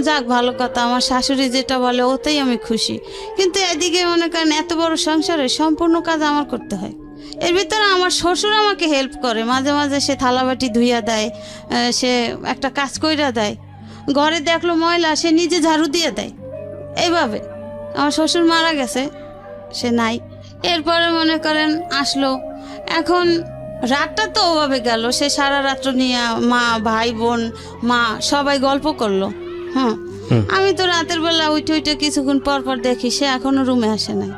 যাক ভালো কথা, আমার শাশুড়ি যেটা বলে ওতেই আমি খুশি। কিন্তু এদিকে মনে করেন এত বড় সংসারে সম্পূর্ণ কাজ আমার করতে হয়। এর ভিতরে আমার শ্বশুর আমাকে হেল্প করে, মাঝে মাঝে সে থালাবাটি ধুইয়া দেয়, সে একটা কাজ কইরা দেয়। ঘরে দেখলো ময়লা, সে নিজে ঝাড়ু দিয়ে দেয়। এইভাবে আমার শ্বশুর মারা গেছে, সে নাই। এরপরে মনে করেন আসলো, এখন রাতটা তো ওভাবে গেল। সে সারা রাত্র নিয়ে মা ভাই বোন মা সবাই গল্প করলো। আমি তো রাতের বেলা উঠে উঠে কিছুক্ষণ পর পর দেখি সে এখনো রুমে আসে নাই।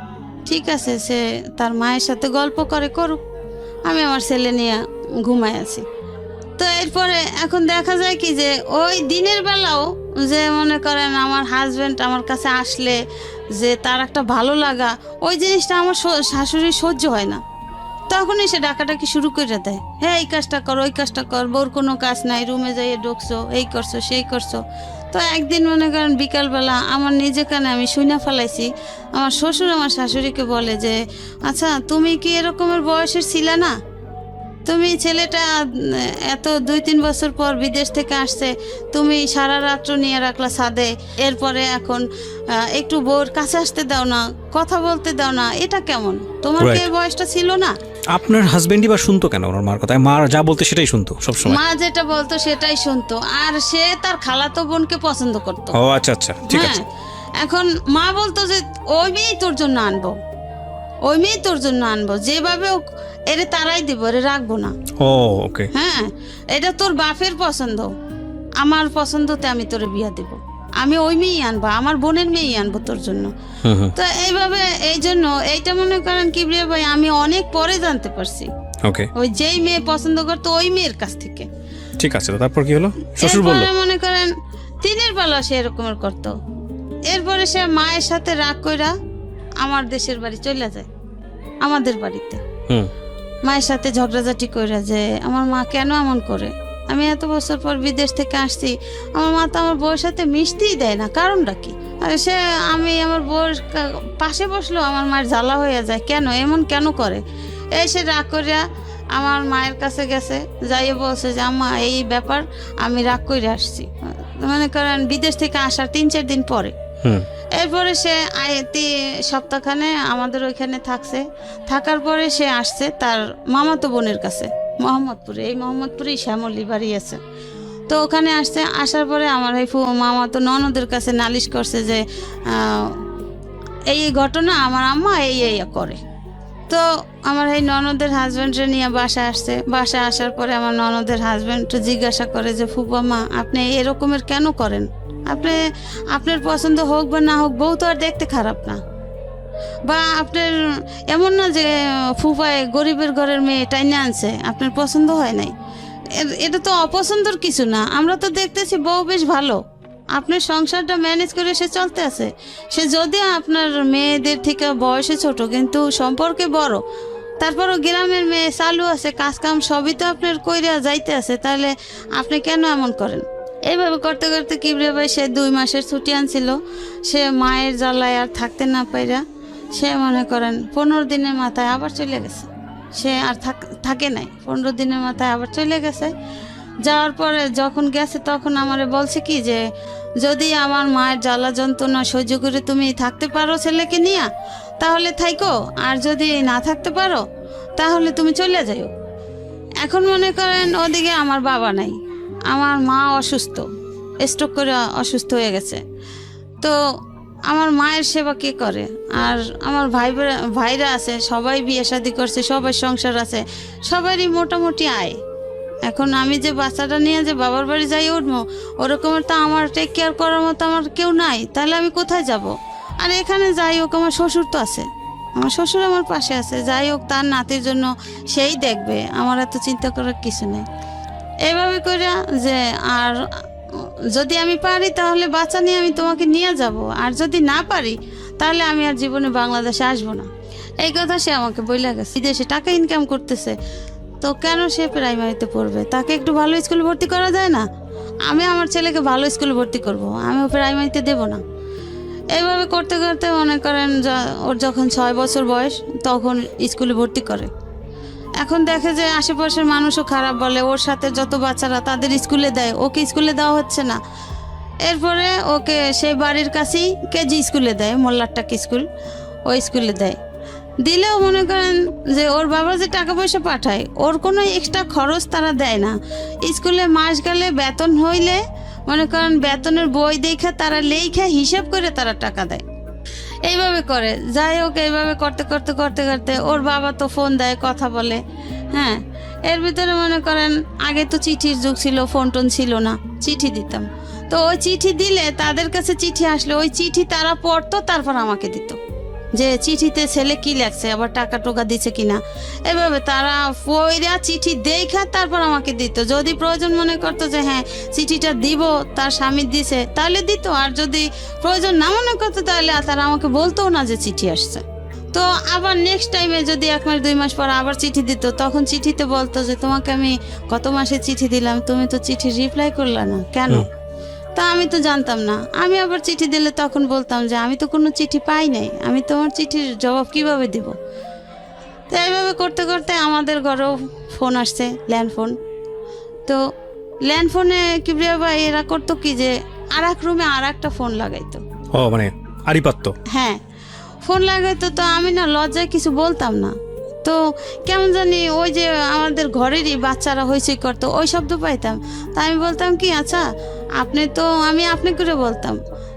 ঠিক আছে, সে তার মায়ের সাথে গল্প করে করুক, আমি আমার ছেলে নিয়ে ঘুমাই আছি। তো এরপরে এখন দেখা যায় কি যে ওই দিনের বেলাও যে মনে করেন আমার হাজবেন্ড আমার কাছে আসলে যে তার একটা ভালো লাগা, ওই জিনিসটা আমার শাশুড়ি সহ্য হয় না। তখনই সে ডাকাডাকি শুরু করে দেয়, হ্যাঁ এই কাজটা কর, ওই কাজটা কর, বোর কোনো কাজ নাই, রুমে যাইয়ে ঢুকছো, এই করছো সেই করছো। তো একদিন মনে করেন বিকালবেলা আমার নিজে কানে আমি শুনে ফেলাইছি, আমার শ্বশুর আমার শাশুড়িকে বলে যে আচ্ছা তুমি কি এরকমের বয়সের ছিলে না? তুমি ছেলেটা এত 2-3 বছর পর বিদেশ থেকে আসছে, তুমি সারা রাত্র নিয়ে রাখলা ছাদে, এরপরে এখন একটু বউর কাছে আসতে দাও না, কথা বলতে দাও না, এটা কেমন? তোমার কি এই বয়সটা ছিল না? আপনার হাজবেন্ডই বা শুনতো কেন ওনার মার কথা? মা যা বলতো সেটাই শুনতো সবসময়? মা যেটা বলতো সেটাই শুনতো, আর সে তার খালাতো বোনকে পছন্দ করতো। ও আচ্ছা আচ্ছা, ঠিক আছে। এখন মা বলতো যে ওই মেয়েই তোর জন্য আনবো, ওই মেয়েই তোর জন্য আনবো, যেভাবে এরে তারাই দিব, এরে রাখবো না। ও ওকে। হ্যাঁ, এটা তোর বাপের পছন্দ, আমার পছন্দতে আমি তোরে বিয়া দেব, আমি ওই মেয়েই আনবো, আমার বোনের মেয়েই আনবো তোর জন্য। তো এইভাবে এই জন্য এইটা মনে করেন কিবরিয়া ভাই আমি অনেক পরে জানতে পারছি। ওকে। ওই যেই মেয়ে পছন্দ করতো ওই মেয়ের কাছ থেকে। ঠিক আছে, তারপর কি হলো? শ্বশুর বলল মনে করেন দিনের বেলা সে এরকমের করতো। এরপরে সে মায়ের সাথে রাগ কইরা আমার দেশের বাড়ি চলে যায়, আমাদের বাড়িতে। মায়ের সাথে ঝগড়াঝাটি কইরা যে আমার মা কেন এমন করে, আমি এত বছর পর বিদেশ থেকে আসছি, আমার মা তো আমার বউয়ের সাথে মিশতেই দেয় না, কারণটা কি? আর সে আমি আমার বউয়ের পাশে বসলো আমার মায়ের জ্বালা হয়ে যায়, কেন এমন কেন করে? সে রাগ করিয়া আমার মায়ের কাছে গেছে, যাইয়ে বলছে যে আম্মা এই ব্যাপার, আমি রাগ করে আসছি। মনে করেন বিদেশ থেকে আসার 3-4 দিন পরে। এরপরে সে সপ্তাহখানে আমাদের ওইখানে থাকছে, থাকার পরে সে আসছে তার মামাতো বোনের কাছে মোহাম্মদপুরে, এই মোহাম্মদপুরেই শ্যামলী বাড়ি আছে। তো ওখানে আসছে, আসার পরে আমার এই মামাতো ননদের কাছে নালিশ করছে যে এই ঘটনা আমার আম্মা এই করে। তো আমার এই ননদের হাজব্যান্ডে নিয়ে বাসায় আসছে, বাসায় আসার পরে আমার ননদের হাজব্যান্ড জিজ্ঞাসা করে যে ফুপা মা আপনি এরকমের কেন করেন? আপনার পছন্দ হোক বা না হোক, বউ তো আর দেখতে খারাপ না, বা আপনার এমন না যে ফুপায় গরিবের ঘরের মেয়ে টাইনে আনছে আপনার পছন্দ হয় নাই, এটা তো অপছন্দর কিছু না। আমরা তো দেখতেছি বউ বেশ ভালো, আপনার সংসারটা ম্যানেজ করে সে চলতে আছে। সে যদিও আপনার মেয়েদের থেকে বয়সে ছোট কিন্তু সম্পর্কে বড়, তারপরও গ্রামের মেয়ে চালু আছে, কাজ কাম সবই তো আপনার কইরা যাইতে আছে, তাহলে আপনি কেন এমন করেন? এইভাবে করতে করতে কিবরিয়া ভাই সে 2 মাসের ছুটি আনছিল, সে মায়ের জ্বালায় আর থাকতে না পাইরা সে মনে করেন 15 দিনের মাথায় আবার চলে গেছে। সে আর থাকে নাই, 15 দিনের মাথায় আবার চলে গেছে। যাওয়ার পরে যখন গেছে তখন আমারে বলছে কি যে যদি আমার মায়ের জ্বালা যন্ত্রণা সহ্য করে তুমি থাকতে পারো ছেলেকে নিয়ে তাহলে থাইকো, আর যদি না থাকতে পারো তাহলে তুমি চলে যাও। এখন মনে করেন ওদিকে আমার বাবা নাই, আমার মা অসুস্থ, স্ট্রোক করে অসুস্থ হয়ে গেছে। তো আমার মায়ের সেবা কে করে? আর আমার ভাইরা আছে, সবাই বিয়ে শাদী করছে, সবার সংসার আছে, সবারই মোটামুটি আয়। এখন আমি যে বাচ্চাটা নিয়ে যে বাবার বাড়ি যাই উঠবো, ওরকমের তো আমার টেক কেয়ার করার মতো আমার কেউ নাই, তাহলে আমি কোথায় যাব? আর এখানে যাই হোক আমার শ্বশুর তো আছে, আমার শ্বশুর আমার পাশে আছে, যাই হোক তার নাতির জন্য সেই দেখবে, আমার এত চিন্তা করার কিছু নেই। এইভাবে করে যে আর যদি আমি পারি তাহলে বাচ্চা নিয়ে আমি তোমাকে নিয়ে যাব, আর যদি না পারি তাহলে আমি আর জীবনে বাংলাদেশে আসবো না। এই কথা সে আমাকে বলে গেছে। বিদেশে টাকা ইনকাম করতেছে, তো কেন সে প্রাইমারিতে পড়বে? তাকে একটু ভালো স্কুলে ভর্তি করা যায় না? আমি আমার ছেলেকে ভালো স্কুলে ভর্তি করব, আমি প্রাইমারিতে দেব না। এইভাবে করতে করতে মনে করেন ওর যখন 6 বছর বয়স তখন স্কুলে ভর্তি করে। এখন দেখে যে আশেপাশের মানুষও খারাপ বলে, ওর সাথে যত বাচ্চারা তাদের স্কুলে দেয়, ওকে স্কুলে দেওয়া হচ্ছে না। এরপরে ওকে সেই বাড়ির কাছেই কেজি স্কুলে দেয়, মোল্লারটাক স্কুল, ওই স্কুলে দেয়। দিলেও মনে করেন যে ওর বাবা যে টাকা পয়সা পাঠায়, ওর কোনো এক্সট্রা খরচ তারা দেয় না। স্কুলে মাস গেলে বেতন হইলে মনে করেন বেতনের বই দেখে তারা লেখা হিসাব করে তারা টাকা দেয়। এইভাবে করে, যাই হোক এইভাবে করতে করতে করতে করতে ওর বাবা তো ফোন দেয়, কথা বলে। হ্যাঁ, এর ভিতরে মনে করেন আগে তো চিঠির যুগ ছিল, ফোন টোন ছিল না, চিঠি দিতাম। তো ওই চিঠি দিলে তাদের কাছে চিঠি আসলে ওই চিঠি তারা পড়তো, তারপর আমাকে দিত যে চিঠিতে ছেলে কি লেখছে, আবার টাকা টোকা দিছে কিনা। এভাবে তারা পয়রা চিঠি দেখা তারপর আমাকে দিত। যদি প্রয়োজন মনে করতো যে হ্যাঁ চিঠিটা দিব, তার স্বামী দিছে, তাহলে দিত। আর যদি প্রয়োজন না মনে করতো তাহলে তারা আমাকে বলতো না যে চিঠি আসছে। তো আবার নেক্সট টাইমে যদি 1 মাস 2 মাস পর আবার চিঠি দিত, তখন চিঠিতে বলতো যে তোমাকে আমি গত মাসে চিঠি দিলাম, তুমি তো চিঠি রিপ্লাই করলে না কেন? তা আমি তো জানতাম না। আমি আবার চিঠি দিলে তখন বলতাম যে আমি তো কোনো চিঠি পাই নাই, আমি তোমার চিঠির জবাব কিভাবে দিব? তো এইভাবে করতে করতে আমাদের ঘরেও ফোন আসছে, ল্যান্ড ফোন। তো ল্যান্ড ফোনে কিবরিয়া ভাই এরা করতো কি যে আর এক রুমে আর একটা ফোন লাগাইতো। ও মানে আরিপাত্ত। হ্যাঁ, ফোন লাগাইতো। তো আমি না লজ্জায় কিছু বলতাম না। তো কেমন জানি ওই যে আমাদের ঘরেরই বাচ্চারা হইচই করতো, ওই শব্দ পাইতাম। তা আমি বলতাম কি, আচ্ছা আপনি তো, আমি আপনি করে বলতাম,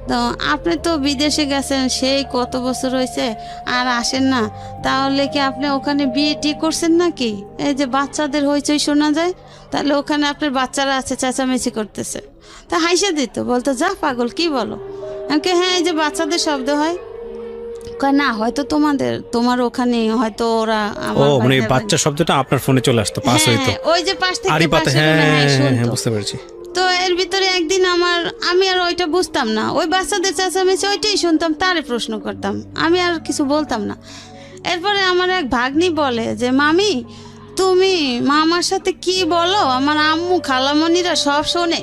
তো আপনি তো বিদেশে গেছেন সেই কত বছর হয়েছে আর আসেন না, তাহলে কি আপনি ওখানে বিয়ে টি করছেন নাকি? এই যে বাচ্চাদের হইচই শোনা যায়, তাহলে ওখানে আপনার বাচ্চারা আছে চেঁচামেচি করতেছে। তা হাইসা দিত, বলতো যা পাগল কি বলো? আমাকে হ্যাঁ এই যে বাচ্চাদের শব্দ হয়। কয় না, হয়তো তোমার ওখানে হয়তো ওরা ও মানে বাচ্চা শব্দটা আপনার ফোনে চলে আসতো, পাস হইতো। ওই যে পাশ থেকে আরিপাত্ত, পাশের রুমে, হ্যাঁ, শুনতো। বুঝতে পেরেছি। তো এর ভিতরে একদিন আমি আর ওইটা বুঝতাম না, ওই বাচ্চাদের চেঁচামেচি ওইটাই শুনতাম, তারে প্রশ্ন করতাম, আমি আর কিছু বলতাম না। এরপরে আমার এক ভাগ্নি বলে যে মামি তুমি মামার সাথে কি বলো, আমার আম্মু খালামণিরা সব শোনে।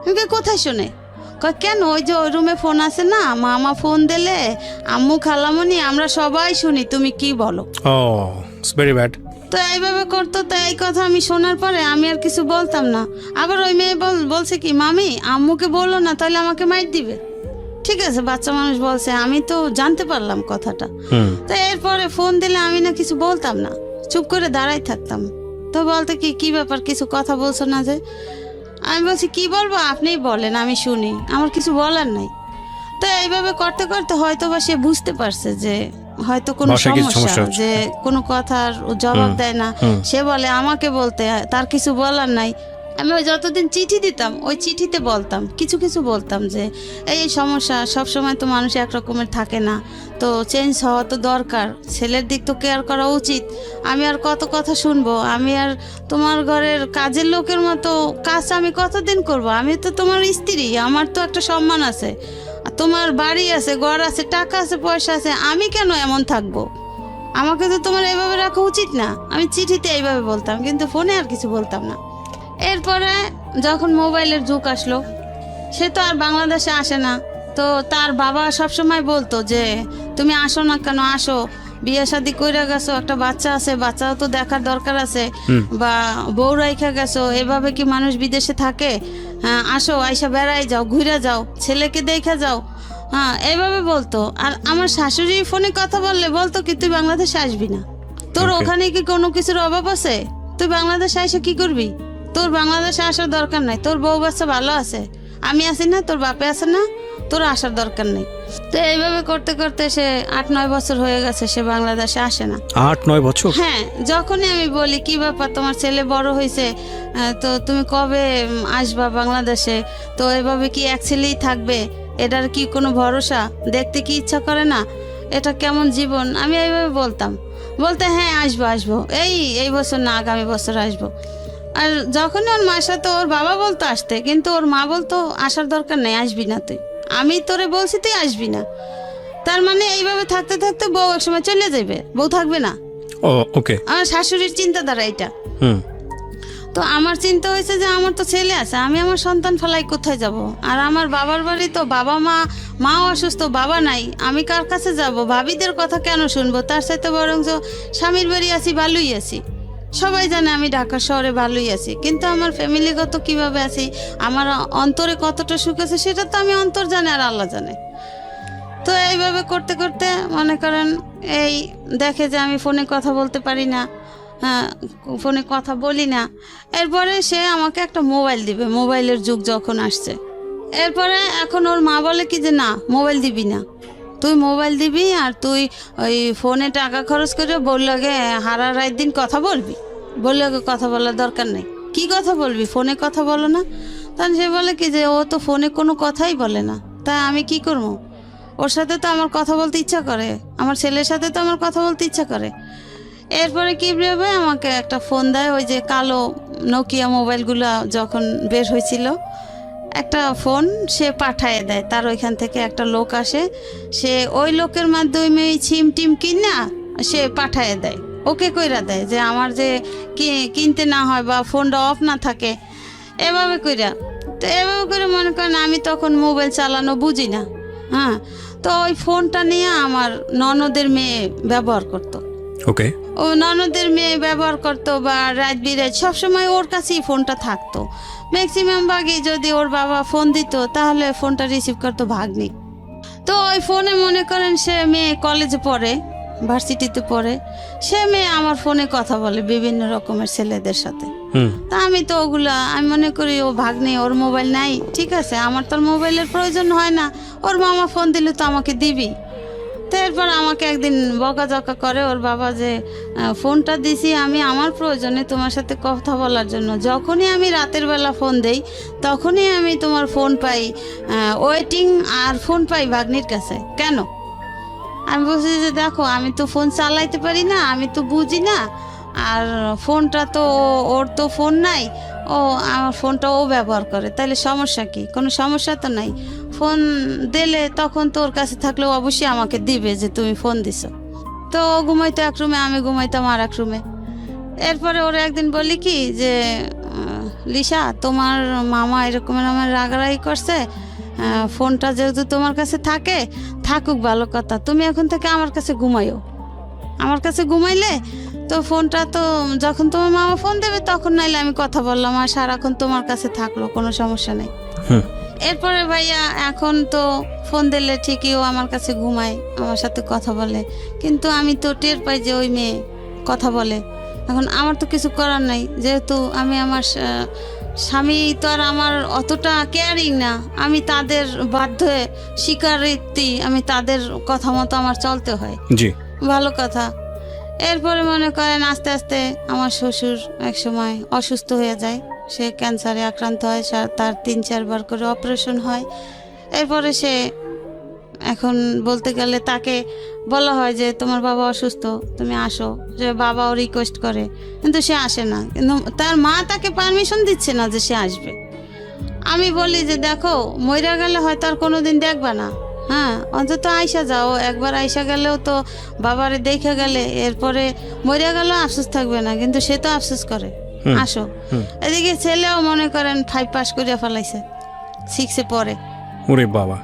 আমি কোথায় শোনে? কয় কেন, ওই যে ওই রুমে ফোন আছে না, মামা ফোন দিলে আম্মু খালামণি আমরা সবাই শুনি তুমি কি বলো। ও ইটস ভেরি ব্যাড। তো এইভাবে করতো। তো এই কথা আমি শোনার পরে আমি আর কিছু বলতাম না। আবার ওই মেয়ে বলছে কি, মামি আম্মুকে বললো না, তাহলে আমাকে মাইর দিবে। ঠিক আছে, বাচ্চা মানুষ বলছে, আমি তো জানতে পারলাম কথাটা। তো এরপরে ফোন দিলে আমি না কিছু বলতাম না, চুপ করে দাঁড়াই থাকতাম। তো বলতে কি ব্যাপার, কিছু কথা বলছো না যে? আমি বলছি কি বলবো, আপনিই বলেন, আমি শুনি, আমার কিছু বলার নাই। তো এইভাবে করতে করতে হয়তো বা সে বুঝতে পারছে যে হয়তো কোনো সমস্যা, যে কোনো কথার জবাব দেয় না। সে বলে আমাকে বলতে, তার কিছু বলার নাই। আমি ওই যতদিন চিঠি দিতাম ওই চিঠিতে বলতাম, কিছু বলতাম যে এই সমস্যা, সব সময় তো মানুষ একরকমের থাকে না, তো চেঞ্জ হওয়া তো দরকার, ছেলের দিক তো কেয়ার করা উচিত। আমি আর কত কথা শুনবো, আমি আর তোমার ঘরের কাজের লোকের মতো কাজ আমি কতদিন করব? আমি তো তোমার স্ত্রী, আমার তো একটা সম্মান আছে, তোমার বাড়ি আছে, ঘর আছে, টাকা আছে, পয়সা আছে, আমি কেন এমন থাকবো? আমাকে তো তোমার এইভাবে রাখা উচিত না। আমি চিঠিতে এইভাবে বলতাম, কিন্তু ফোনে আর কিছু বলতাম না। এরপরে যখন মোবাইলের যুগ আসলো, সে তো আর বাংলাদেশে আসে না। তো তার বাবা সবসময় বলতো যে তুমি আসো না কেন, আসো, বিয়ে শাদী কইরা গেছো, একটা বাচ্চা আছে, বাচ্চাও তো দেখার দরকার আছে, বা বউ রাইখা গেছো, এভাবে কি মানুষ বিদেশে থাকে? হ্যাঁ আসো, আইসা বেড়াই যাও, ঘুরে যাও, ছেলেকে দেখা যাও, হ্যাঁ এইভাবে বলতো। আর আমার শাশুড়ি ফোনে কথা বললে বলতো কি, তুই বাংলাদেশে আসবি না, তোর ওখানে কি কোনো কিছুর অভাব আছে? তুই বাংলাদেশে এসে কি করবি? তোর বাংলাদেশে আসার দরকার নাই, তোর বউ বাচ্চা ভালো আছে, আমি আছি না, তোর বাপে আছে না, তোর আসার দরকার নেই। তো এইভাবে করতে করতে সে 8-9 বছর হয়ে গেছে, সে বাংলাদেশে আসে না। 8-9 বছর? হ্যাঁ, যখনই আমি বলি কি ব্যাপার, তোমার ছেলে বড় হয়েছে, তো তুমি কবে আসবা বাংলাদেশে? তো এভাবে কি এক ছেলেই থাকবে? এটার কি কোনো ভরসা? দেখতে কি ইচ্ছা করে না? এটা কেমন জীবন? আমি এইভাবে বলতে হ্যাঁ আসবো, এই বছর না, আগামী বছর আসবো। আর যখন ওর মার সাথে ওর বাবা বলতো আসতে, কিন্তু ওর মা বলতো আসার দরকার নেই, আসবি না তুই, আমি তোরে বলছি তুই আসবি না। তার মানে এইভাবে থাকতে থাকতে বউ এক সময় চলে যাবে, বউ থাকবে না। ও ওকে। আমার শাশুড়ির চিন্তাধারা এটা। তো আমার চিন্তা হয়েছে যে আমার তো ছেলে আছে, আমি আমার সন্তান ফেলাই কোথায় যাব? আর আমার বাবার বাড়ি তো বাবা মা অসুস্থ, বাবা নাই, আমি কার কাছে যাব? ভাবিদের কথা কেন শুনবো? তার সাথে বরং স্বামীর বাড়ি আছি, ভালোই আছি, সবাই জানে আমি ঢাকা শহরে ভালোই আছি, কিন্তু আমার ফ্যামিলিগত কিভাবে আছি, আমার অন্তরে কতটা সুখ আছে, সেটা তো আমি অন্তর জানে আর আল্লাহ জানে। তো এইভাবে করতে করতে মনে করেন এই দেখে যে আমি ফোনে কথা বলতে পারি না, ফোনে কথা বলি না। এরপরে সে আমাকে একটা মোবাইল দিবে, মোবাইলের যুগ যখন আসছে। এরপরে এখন ওর মা বলে কি যে না, মোবাইল দিবি না, তুই মোবাইল দিবি আর তুই ওই ফোনে টাকা খরচ করে বললাগে রাত দিন কথা বলবি, বললাগে কথা বলার দরকার নেই। কি কথা বলবি? ফোনে কথা বলো না। তখন সে বলে কি যে ও তো ফোনে কোনো কথাই বলে না, তা আমি কি করবো? ওর সাথে তো আমার কথা বলতে ইচ্ছা করে, আমার ছেলের সাথে তো আমার কথা বলতে ইচ্ছা করে। এরপরে কি ভেবে আমাকে একটা ফোন দেয়, ওই যে কালো নোকিয়া মোবাইলগুলো যখন বের হয়েছিল, একটা ফোন সে পাঠায় দেয়। তার ওইখান থেকে একটা লোক আসে, সে ওই লোকের মাধ্যমে সিম টিম কিনা সে পাঠায় দেয়, ওকে কইরা দেয় যে আমার যে কিনতে না হয় বা ফোনটা অফ না থাকে, এভাবে কইরা। তো এভাবে করে মনে করেন আমি তখন মোবাইল চালানো বুঝি না। হ্যাঁ, তো ওই ফোনটা নিয়ে আমার ননদের মেয়ে ব্যবহার করতো। ওকে। ও ননদের মেয়ে ব্যবহার করতো বা রাত বিরাত সবসময় ওর কাছেই ফোনটা থাকতো। ম্যাক্সিমাম ভাগই যদি ওর বাবা ফোন দিত তাহলে ফোনটা রিসিভ করতো ভাগ্নি। তো ওই ফোনে মনে করেন সে মেয়ে কলেজে পড়ে, ভার্সিটিতে পড়ে, সে মেয়ে আমার ফোনে কথা বলে বিভিন্ন রকমের ছেলেদের সাথে। তা আমি তো ওগুলা আমি মনে করি ও ভাগ্নি, ওর মোবাইল নাই, ঠিক আছে, আমার তো মোবাইলের প্রয়োজন হয় না, ওর মামা ফোন দিলে তো আমাকে দিবি। তো এরপর আমাকে একদিন বকাঝকা করে ওর বাবা যে ফোনটা দিছি আমি আমার প্রয়োজনে তোমার সাথে কথা বলার জন্য, যখনই আমি রাতের বেলা ফোন দেই তখনই আমি তোমার ফোন পাই ওয়েটিং, আর ফোন পাই ভাগ্নির কাছে, কেন? আমি বলছি যে দেখো আমি তো ফোন চালাইতে পারি না, আমি তো বুঝি না, আর ফোনটা তো ওর তো ফোন নাই, ও আমার ফোনটা ও ব্যবহার করে, তাহলে সমস্যা কি? কোনো সমস্যা তো নাই, ফোন দিলে তখন তো ওর কাছে থাকলেও অবশ্যই আমাকে দিবে যে তুমি ফোন দিছো। তো ও ঘুমাইতো এক রুমে, আমি ঘুমাইতাম আর এক রুমে। এরপরে ওরা একদিন বলি কি যে লিসা তোমার মামা এরকম আমার রাগারাগি করছে, ফোনটা যেহেতু তোমার কাছে থাকে থাকুক, ভালো কথা, তুমি এখন থেকে আমার কাছে ঘুমাইও, আমার কাছে ঘুমাইলে তো ফোনটা তো যখন তোমার মামা ফোন দেবে তখন নাইলে আমি কথা বললাম, আর সারাক্ষণ তোমার কাছে থাকলো, কোনো সমস্যা নেই। এরপরে ভাইয়া এখন তো ফোন দিলে ঠিকই ও আমার কাছে ঘুমায়, আমার সাথে কথা বলে, কিন্তু আমি তো টের পাই যে ওই মেয়ে কথা বলে। এখন আমার তো কিছু করার নাই, যেহেতু আমি আমার স্বামী তো আর আমার অতটা কেয়ারিং না, আমি তাদের বাধ্য স্বীকারোক্তি, আমি তাদের কথা মতো আমার চলতে হয়। জি, ভালো কথা। এরপরে মনে করেন আস্তে আস্তে আমার শ্বশুর এক সময় অসুস্থ হয়ে যায়, সে ক্যান্সারে আক্রান্ত হয়, তার 3-4 বার করে অপারেশন হয়। এরপরে সে এখন বলতে গেলে তাকে বলা হয় যে তোমার বাবা অসুস্থ, তুমি আসো, যে বাবাও রিকোয়েস্ট করে কিন্তু সে আসে না, কিন্তু তার মা তাকে পারমিশন দিচ্ছে না যে সে আসবে। আমি বলি যে দেখো মইরা গেলে হয়তো আর কোনোদিন দেখবা না, হ্যাঁ অন্তত আইসা যাও, একবার আইসা গেলেও তো বাবারে দেখে গেলে, এরপরে মইরা গেলেও আফসোস থাকবে না, কিন্তু সে তো আফসোস করে, আসো। এদিকে ছেলেও মনে করেন 5 পাস করে ফেলাইছে, 6-এ পড়ে। ওরে বাবা,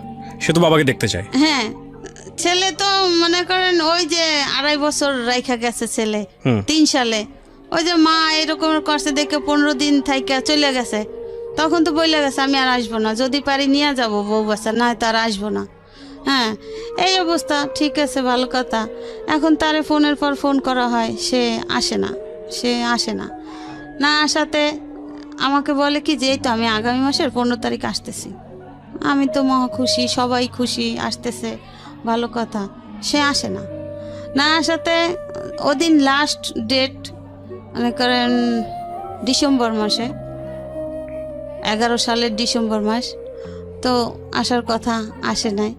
সে তো বাবাকে দেখতে চায়। হ্যাঁ, ছেলে তো মনে করেন ওই যে 2.5 বছর রাইখা গেছে ছেলে 3 সালে, ওই যে মা এরকম করছে দেখে 15 দিন থাইকা চলে গেছে, তখন তো বইলে গেছে আমি আর আসবো না, যদি পারি নিয়ে যাবো বউ বাচ্চা, না তার আসবো না। হ্যাঁ, এই অবস্থা। ঠিক আছে, ভালো কথা। এখন তারে ফোনের পর ফোন করা হয়, সে আসে না, সে আসে না, না আসাতে আমাকে বলে কি যে এই তো আমি আগামী মাসের 15 তারিখ আসতেছি। আমি তো মহা খুশি, সবাই খুশি, আসতেছে, ভালো কথা। সে আসে না, না আসাতে ওদিন লাস্ট ডেট মনে করেন ডিসেম্বর মাসে, 11 সালের ডিসেম্বর মাস, তো আসার কথা, আসে নাই।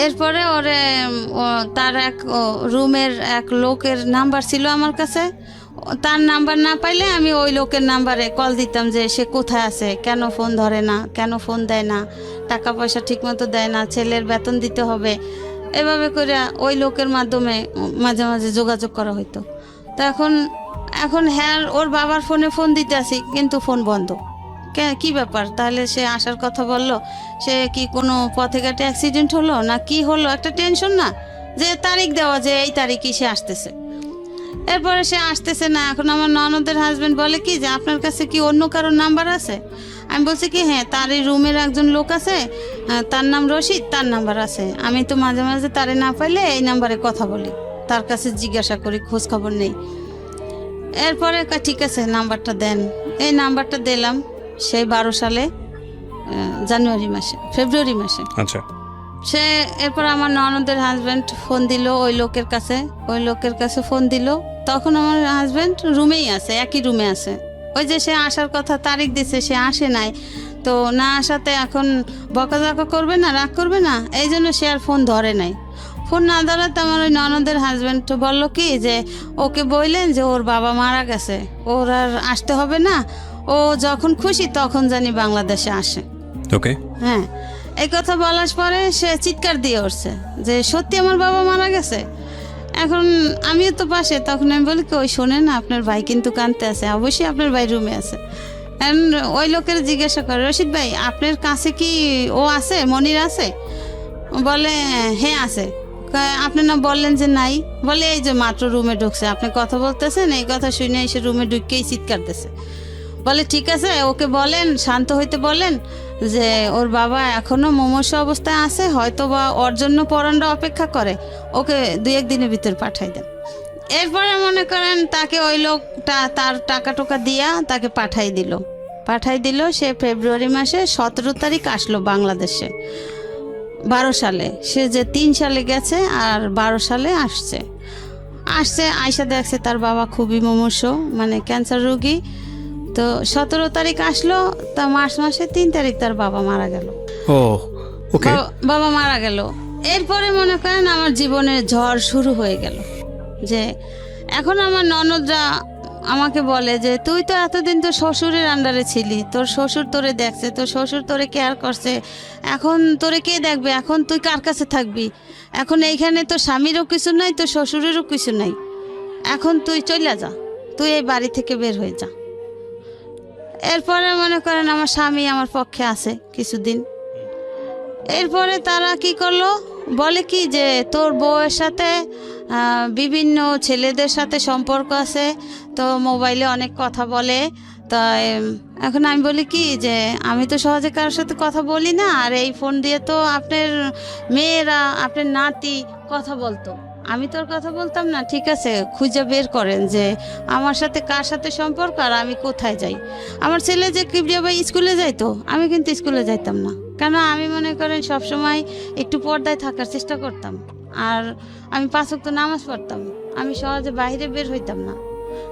এরপরে ওরে তার এক রুমের এক লোকের নাম্বার ছিল আমার কাছে, তার নাম্বার না পাইলে আমি ওই লোকের নাম্বারে কল দিতাম যে সে কোথায় আছে, কেন ফোন ধরে না, কেন ফোন দেয় না, টাকা পয়সা ঠিকমতো দেয় না, ছেলের বেতন দিতে হবে, এভাবে করে ওই লোকের মাধ্যমে মাঝে মাঝে যোগাযোগ করা হইতো। তো এখন হ্যাঁ ওর বাবার ফোনে ফোন দিতে আসি, কিন্তু ফোন বন্ধ। কি ব্যাপার? তাহলে সে আসার কথা বললো, সে কি কোনো পথে ঘাটে অ্যাক্সিডেন্ট হলো না কি হলো, একটা টেনশন না, যে তারিখ দেওয়া যে এই তারিখই সে আসতেছে। এরপরে সে আসতেছে না। এখন আমার ননদের হাজবেন্ড বলে কি যে আপনার কাছে কি অন্য কারোর নাম্বার আছে? আমি বলছি কি হ্যাঁ, তার এই রুমের একজন লোক আছে, তার নাম রশিদ, তার নাম্বার আছে, আমি তো মাঝে মাঝে তারে না পাইলে এই নাম্বারে কথা বলি, তার কাছে জিজ্ঞাসা করি, খোঁজ খবর নেই। এরপরে ঠিক আছে নাম্বারটা দেন, এই নাম্বারটা দিলাম সেই 12 সালে ফেব্রুয়ারি মাসে। আচ্ছা। সে এরপর আমার ননদের হাজবেন্ড ফোন দিল ওই লোকের কাছে ফোন দিল। তখন আমার হাজবেন্ড রুমেই আছে, একই রুমে আছে। ওই যে সে আসার কথা তারিখ দিছে, সে আসে নাই। তো না আসাতে এখন বকাঝকা করবে না, রাগ করবে না, এই জন্য সে আর ফোন ধরে নাই। ফোন না ধরাতে আমার ওই ননদের হাজব্যান্ড বললো কি যে ওকে বললেন যে ওর বাবা মারা গেছে, ওর আর আসতে হবে না, ও যখন খুশি তখন জানি বাংলাদেশে আসে। ওকে। হ্যাঁ, এই কথা বলার পরে সে চিৎকার দিয়ে উঠছে যে সত্যি আমার বাবা মারা গেছে। এখন আমিও তো পাশে, তখন আমি বলি কি ওই শোনেন না, আপনার ভাই কিন্তু কাঁদতে আছে, অবশ্যই আপনার ভাই রুমে আছে। ওই লোকের জিজ্ঞাসা করে, রশিদ ভাই আপনার কাছে কি ও আছে, মনির আছে? বলে হ্যাঁ আছে। আপনি না বললেন যে নাই? বলে এই যে মাত্র রুমে ঢুকছে, আপনি কথা বলতেছেন, এই কথা শুনে এসে রুমে ঢুকেই চিৎকার দিতেছে। বলে ঠিক আছে, ওকে বলেন, শান্ত হইতে বলেন যে ওর বাবা এখনো মুমূর্ষ অবস্থায় আছে, হয়তো বা ওর জন্য পরাণরা অপেক্ষা করে, ওকে 2-1 দিনের ভিতর পাঠাই দেন। এরপরে মনে করেন তাকে ওই লোকটা তার টাকা টোকা দিয়া তাকে পাঠাই দিল। সে ফেব্রুয়ারি মাসে 17 তারিখ আসলো বাংলাদেশে 12 সালে। সে যে 3 সালে গেছে আর 12 সালে আসছে আয়সা দেখছে তার বাবা খুবই মুমূর্ষ, মানে ক্যান্সার রোগী। তো 17 তারিখ আসলো, তা মার্চ মাসে 3 তারিখ তার বাবা মারা গেল। ও ওকে। বাবা মারা গেল। এরপরে মনে করেন আমার জীবনের ঝড় শুরু হয়ে গেল। যে এখন আমার ননদরা আমাকে বলে যে তুই তো এতদিন তো শ্বশুরের আন্ডারে ছিলি, তোর শ্বশুর তোরে দেখছে, তোর শ্বশুর তোরে কেয়ার করছে, এখন তোরে কে দেখবে, এখন তুই কার কাছে থাকবি? এখন এইখানে তো স্বামীরও কিছু নাই, তোর শ্বশুরেরও কিছু নাই, এখন তুই চলে যা, তুই এই বাড়ি থেকে বের হয়ে যা। এরপরে মনে করেন আমার স্বামী আমার পক্ষে আছে কিছুদিন। এরপরে তারা কি করলো, বলে কি যে তোর বউয়ের সাথে বিভিন্ন ছেলেদের সাথে সম্পর্ক আছে, তো মোবাইলে অনেক কথা বলে। তাই এখন আমি বলি কি যে আমি তো সহজে কারোর সাথে কথা বলি না, আর এই ফোন দিয়ে তো আপনার মেয়েরা, আপনার নাতি কথা বলতো, আমি তোর কথা বলতাম না। ঠিক আছে, খুঁজে বের করেন যে আমার সাথে কার সাথে সম্পর্ক আর আমি কোথায় যাই। আমার ছেলে যে কিবরিয়া ভাই স্কুলে যাইতো, আমি কিন্তু স্কুলে যাইতাম না, কেন আমি মনে করেন সবসময় একটু পর্দায় থাকার চেষ্টা করতাম, আর আমি 5 ওয়াক্ত নামাজ পড়তাম, আমি সহজে বাইরে বের হইতাম না।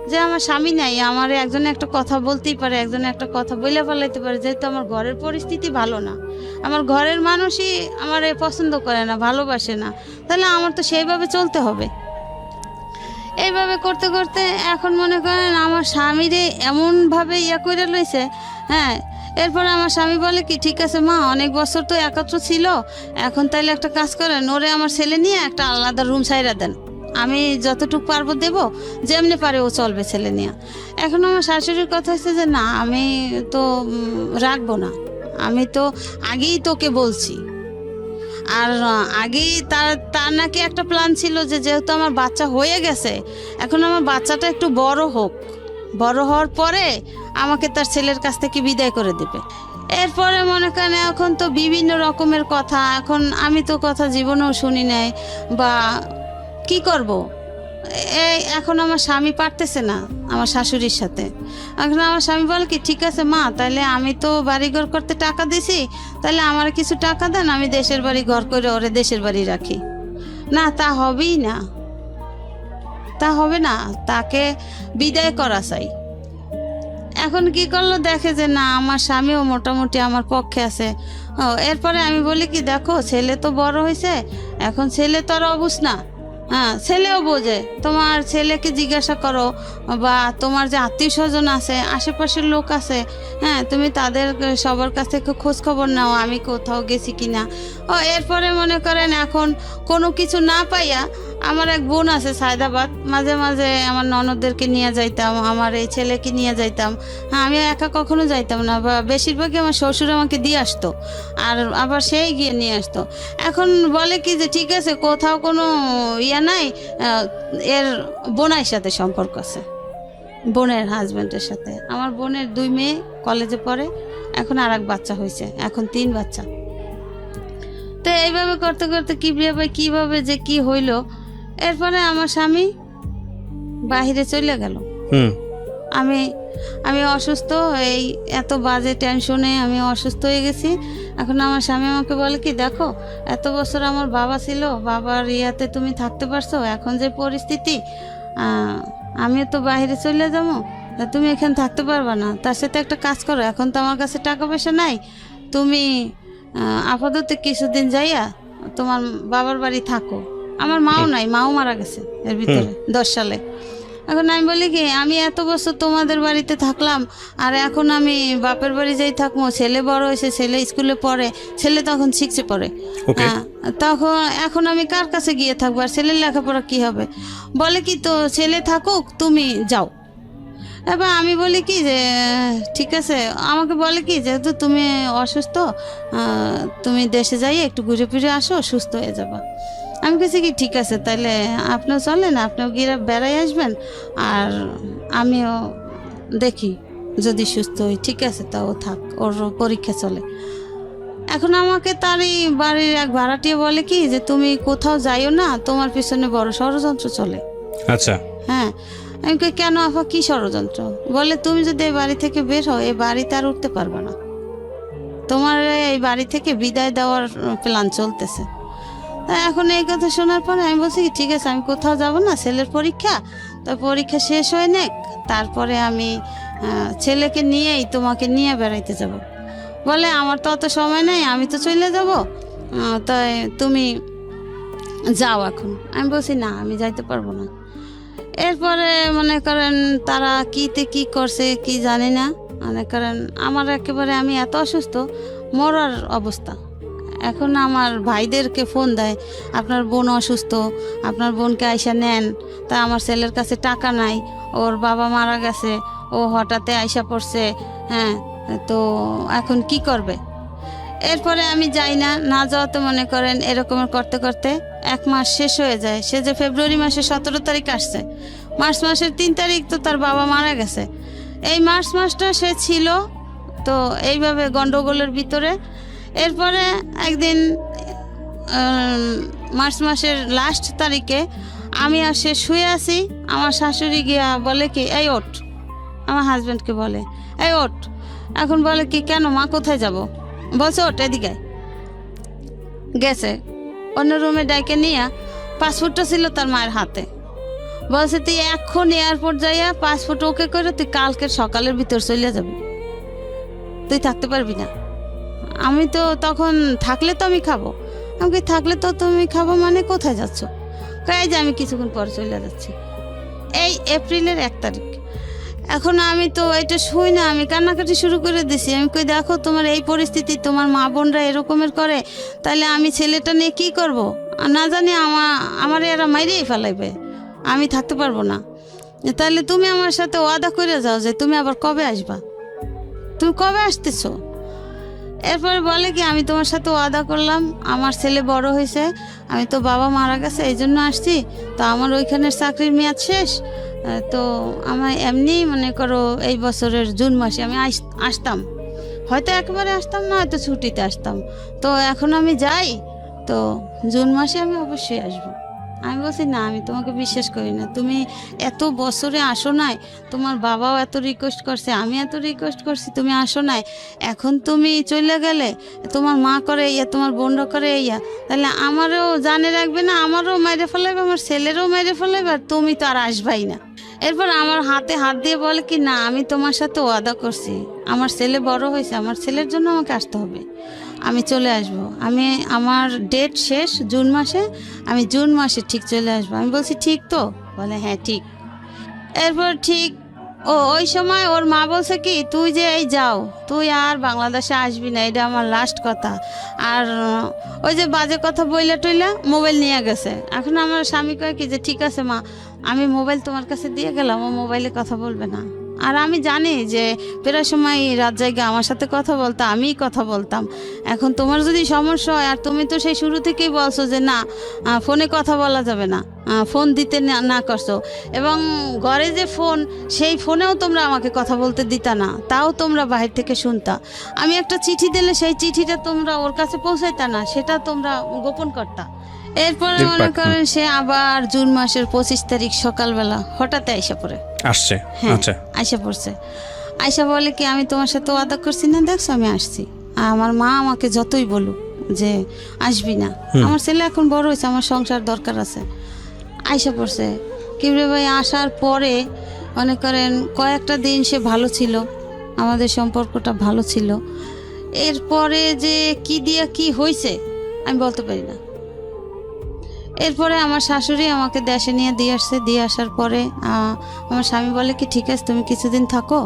যে আমার স্বামী নাই, আমার একজনে একটা কথা বলতেই পারে, একজনে একটা কথা বলে ফেলাইতে পারে, যেহেতু আমার ঘরের পরিস্থিতি ভালো না, আমার ঘরের মানুষই আমার পছন্দ করে না, ভালোবাসে না, তাহলে আমার তো সেইভাবে চলতে হবে। এইভাবে করতে করতে এখন মনে করেন আমার স্বামীরে এমনভাবে করে লইছে। হ্যাঁ, এরপরে আমার স্বামী বলে কি ঠিক আছে মা, অনেক বছর তো একত্র ছিল, এখন তাইলে একটা কাজ করেন, ওরে আমার ছেলে নিয়ে একটা আলাদা রুম ছাইরা দেন, আমি যতটুকু পারবো দেব, যেমনি পারে ও চলবে ছেলে নিয়ে। এখন আমার শাশুড়ির কথা হচ্ছে যে না, আমি তো রাখবো না, আমি তো আগেই তোকে বলছি। আর আগেই তার নাকি একটা প্ল্যান ছিল যে যেহেতু আমার বাচ্চা হয়ে গেছে, এখন আমার বাচ্চাটা একটু বড় হোক, বড় হওয়ার পরে আমাকে তার ছেলের কাছ থেকে বিদায় করে দেবে। এরপরে মনে করেন এখন তো বিভিন্ন রকমের কথা, এখন আমি তো কথা জীবনেও শুনি নাই, বা কি করব। এখন আমার স্বামী পারতেছে না আমার শাশুড়ির সাথে। এখন আমার স্বামী বলে কি ঠিক আছে মা, তাহলে আমি তো বাড়িঘর করতে টাকা দিছি, তাহলে আমার কিছু টাকা দেন, আমি দেশের বাড়ি ঘর করে ওরে দেশের বাড়ি রাখি। না, তা হবেই না, তা হবে না, তাকে বিদায় করা চাই। এখন কি করলো, দেখে যে না আমার স্বামীও মোটামুটি আমার পক্ষে আছে। এরপরে আমি বলি কি দেখো, ছেলে তো বড় হয়েছে, এখন ছেলে তো আর অবুঝ না, হ্যাঁ ছেলেও বোঝে, তোমার ছেলেকে জিজ্ঞাসা করো, বা তোমার যে আত্মীয় স্বজন আছে, আশেপাশের লোক আছে, হ্যাঁ তুমি তাদের সবার কাছ থেকে খোঁজ খবর নাও আমি কোথাও গেছি কিনা। এরপরে মনে করেন এখন কোনো কিছু না পাইয়া আমার এক বোন আছে সায়দাবাদ, মাঝে মাঝে আমার ননদদেরকে নিয়ে যাইতাম, আমার এই ছেলেকে নিয়ে যাইতাম। হ্যাঁ, আমি একা কখনো যাইতাম না, বা বেশিরভাগই আমার শ্বশুর আমাকে দিয়ে আসতো, আর আবার সেই গিয়ে নিয়ে আসতো। এখন বলে কি যে ঠিক আছে, কোথাও কোনো নাই, এর বোনের সাথে সম্পর্ক আছে, বোনের হাজব্যান্ডের সাথে। আমার বোনের 2 মেয়ে কলেজে পড়ে, এখন আর এক বাচ্চা হয়েছে, এখন 3 বাচ্চা। তো এইভাবে করতে করতে কিবরিয়া ভাই কীভাবে যে কি হইলো, এরপরে আমার স্বামী বাহিরে চলে গেল। আমি অসুস্থ, এই এত বাজে টেনশনে আমি অসুস্থ হয়ে গেছি। এখন আমার স্বামী আমাকে বলে কি দেখো, এত বছর আমার বাবা ছিল, বাবার ইয়াতে তুমি থাকতে পারছো, এখন যে পরিস্থিতি, আমিও তো বাইরে চলে যাবো, তা তুমি এখানে থাকতে পারবে না, তার সাথে একটা কাজ করো, এখন তো আমার কাছে টাকা পয়সা নাই, তুমি আপাতত কিছুদিন যাইয়া তোমার বাবার বাড়ি থাকো। আমার মাও নাই, মাও মারা গেছে এর ভিতরে 10 সালে। এখন আমি বলি কি, আমি এত বছর তোমাদের বাড়িতে থাকলাম, আর এখন আমি বাপের বাড়ি যাই থাকবো, ছেলে বড় হয়েছে, ছেলে স্কুলে পড়ে, ছেলে তখন 6-এ পড়ে, তখন এখন আমি কার কাছে গিয়ে থাকবো, আর ছেলের লেখাপড়া কি হবে? বলে কি তো ছেলে থাকুক, তুমি যাও। এবার আমি বলি কি যে ঠিক আছে, আমাকে বলে কি যেহেতু তুমি অসুস্থ, তুমি দেশে যাই একটু ঘুরে ফিরে আসো, সুস্থ হয়ে যাবা। আমি কেছি কি ঠিক আছে, তাহলে আপনিও চলেন, আপনিও গিয়ে বেড়াই আসবেন, আর আমিও দেখি যদি সুস্থ হই। ঠিক আছে, তাও থাক, ওর পরীক্ষা চলে। এখন আমাকে তার এই বাড়ির এক ভাড়াটিয়া বলে কি যে তুমি কোথাও যাইও না, তোমার পিছনে বড় ষড়যন্ত্র চলে। আচ্ছা, হ্যাঁ। আমি কই কেন আপা, কি ষড়যন্ত্র? বলে তুমি যদি এই বাড়ি থেকে বের হও, এই বাড়িতে আর উঠতে পারবে না, তোমার এই বাড়ি থেকে বিদায় দেওয়ার প্ল্যান চলতেছে। তা এখন এই কথা শোনার পরে আমি বলছি কি ঠিক আছে, আমি কোথাও যাব না, ছেলের পরীক্ষা, তো পরীক্ষা শেষ হয়ে নেক, তারপরে আমি ছেলেকে নিয়েই তোমাকে নিয়ে বেড়াইতে যাব। বলে আমার তো অত সময় নেই, আমি তো চলে যাব, তাই তুমি যাও এখন। আমি বলছি না, আমি যাইতে পারবো না। এরপরে মনে করেন তারা কিতে কি করছে কি জানি না, মনে করেন আমার একেবারে আমি এত অসুস্থ, মরার অবস্থা। এখন আমার ভাইদেরকে ফোন দেয়, আপনার বোন অসুস্থ, আপনার বোনকে আইসা নেন। তা আমার ছেলের কাছে টাকা নাই, ওর বাবা মারা গেছে, ও হঠাৎ আইসা পড়ছে, হ্যাঁ, তো এখন কি করবে? এরপরে আমি যাই না, না যাওয়াতে মনে করেন এরকমের করতে করতে 1 মাস শেষ হয়ে যায়। সে যে ফেব্রুয়ারি মাসে 17 তারিখ আসছে, মার্চ মাসের 3 তারিখ তো তার বাবা মারা গেছে। এই মার্চ মাসটা সে ছিল তো এইভাবে গন্ডগোলের ভিতরে। এরপরে একদিন মার্চ মাসের লাস্ট তারিখে আমি আর সে শুয়ে আছি, আমার শাশুড়ি গিয়া বলে কি এই ওঠ, আমার হাজব্যান্ডকে বলে এই ওঠ। এখন বলে কি কেন মা, কোথায় যাব? বলছে ওঠ এদিকে। গেছে অন্য রুমে ডাইকে নিয়ে, পাসপোর্টটা ছিল তার মায়ের হাতে। বলছে তুই এখন এয়ারপোর্ট যাইয়া পাসপোর্ট ওকে করে তুই কালকে সকালের ভিতর চলে যাবি, তুই থাকতে পারবি না। আমি তো তখন থাকলে তো আমি খাবো। আমাকে থাকলে তো তুমি খাবো মানে কোথায় যাচ্ছ? কাজ যে আমি কিছুক্ষণ পরে চলে যাচ্ছি। এই এপ্রিলের 1 তারিখ। এখন আমি তো এটা শুই না, আমি কান্নাকাটি শুরু করে দিছি। আমি কই দেখো তোমার এই পরিস্থিতি, তোমার মা বোনরা এরকমের করে, তাহলে আমি ছেলেটা নিয়ে কি করব? না জানি আমার এরা মাইরেই ফেলাইবে, আমি থাকতে পারবো না। তাহলে তুমি আমার সাথে ওয়াদা করে যাও যে তুমি আবার কবে আসবা, তুমি কবে আসতেছো? এরপরে বলে কি আমি তোমার সাথে ওয়াদা করলাম, আমার ছেলে বড় হয়েছে, আমি তো বাবা মারা গেছে এই জন্য আসছি, তো আমার ওইখানের চাকরির মেয়াদ শেষ, তো আমার এমনি মনে করো এই বছরের জুন মাসে আমি আসতাম, হয়তো একেবারে আসতাম না, হয়তো ছুটিতে আসতাম, তো এখন আমি যাই, তো জুন মাসে আমি অবশ্যই আসবো। আমি বলছি না, আমি তোমাকে বিশ্বাস করি না, তুমি এত বছরে আসো নাই, তোমার বাবাও এত রিকোয়েস্ট করছে, আমি এত রিকোয়েস্ট করছি, তুমি আসো নাই, এখন তুমি চলে গেলে, তোমার মা করে ইয়া, তোমার বোনরা করে ইয়া, তাহলে আমারও জানে রাখবে না, আমারও মেরে ফেলাবে, আমার ছেলেরও মেরে ফেলাবে, আর তুমি তো আর আসবাই না। এরপর আমার হাতে হাত দিয়ে বলে কি না, আমি তোমার সাথে ওয়াদা করছি, আমার ছেলে বড় হয়েছে, আমার ছেলের জন্য আমাকে আসতে হবে, আমি চলে আসব, আমি আমার ডেট শেষ জুন মাসে, আমি জুন মাসে ঠিক চলে আসবো। আমি বলছি ঠিক তো? বলে হ্যাঁ ঠিক। এরপর ঠিক ওই সময় ওর মা বলছে কি তুই যে এই যাও, তুই আর বাংলাদেশে আসবি না, এটা আমার লাস্ট কথা। আর ওই যে বাজে কথা বইলা টইলা মোবাইল নিয়ে গেছে। এখন আমার স্বামী কয় কি যে ঠিক আছে মা, আমি মোবাইল তোমার কাছে দিয়ে গেলাম, ও মোবাইলে কথা বলবে না। আর আমি জানি যে প্রায় সময় রাত জায়গা আমার সাথে কথা বলতো, আমিই কথা বলতাম। এখন তোমার যদি সমস্যা হয়, আর তুমি তো সেই শুরু থেকেই বলছো যে না ফোনে কথা বলা যাবে না, ফোন দিতে না করছো, এবং ঘরে যে ফোন, সেই ফোনেও তোমরা আমাকে কথা বলতে দিতা না, তাও তোমরা বাহির থেকে শুনতা। আমি একটা চিঠি দিলে সেই চিঠিটা তোমরা ওর কাছে পৌঁছাইতা না, সেটা তোমরা গোপন করতা। এরপরে মনে করেন সে আবার জুন মাসের 25 তারিখ সকালবেলা হঠাৎ আইসা পড়ে আসছে। আচ্ছা, আইসা পড়ছে। আইসা বলে কি আমি তোমার সাথে ওয়াদা করছি না, দেখছো আমি আসছি। আমার মা আমাকে যতই বলুক যে আসবি না, আমার ছেলে এখন বড় হয়েছে, আমার সংসার দরকার আছে। আইসা পড়ছে কিবরে ভাই। আসার পরে মনে করেন কয়েকটা দিন সে ভালো ছিল, আমাদের সম্পর্কটা ভালো ছিল। এরপরে যে কি দিয়া কি হয়েছে আমি বলতে পারি না। এরপরে আমার শাশুড়ি আমাকে দেশে নিয়ে দিয়ে আসার পরে আমার স্বামী বলে কি ঠিক আছে তুমি কিছুদিন থাকো,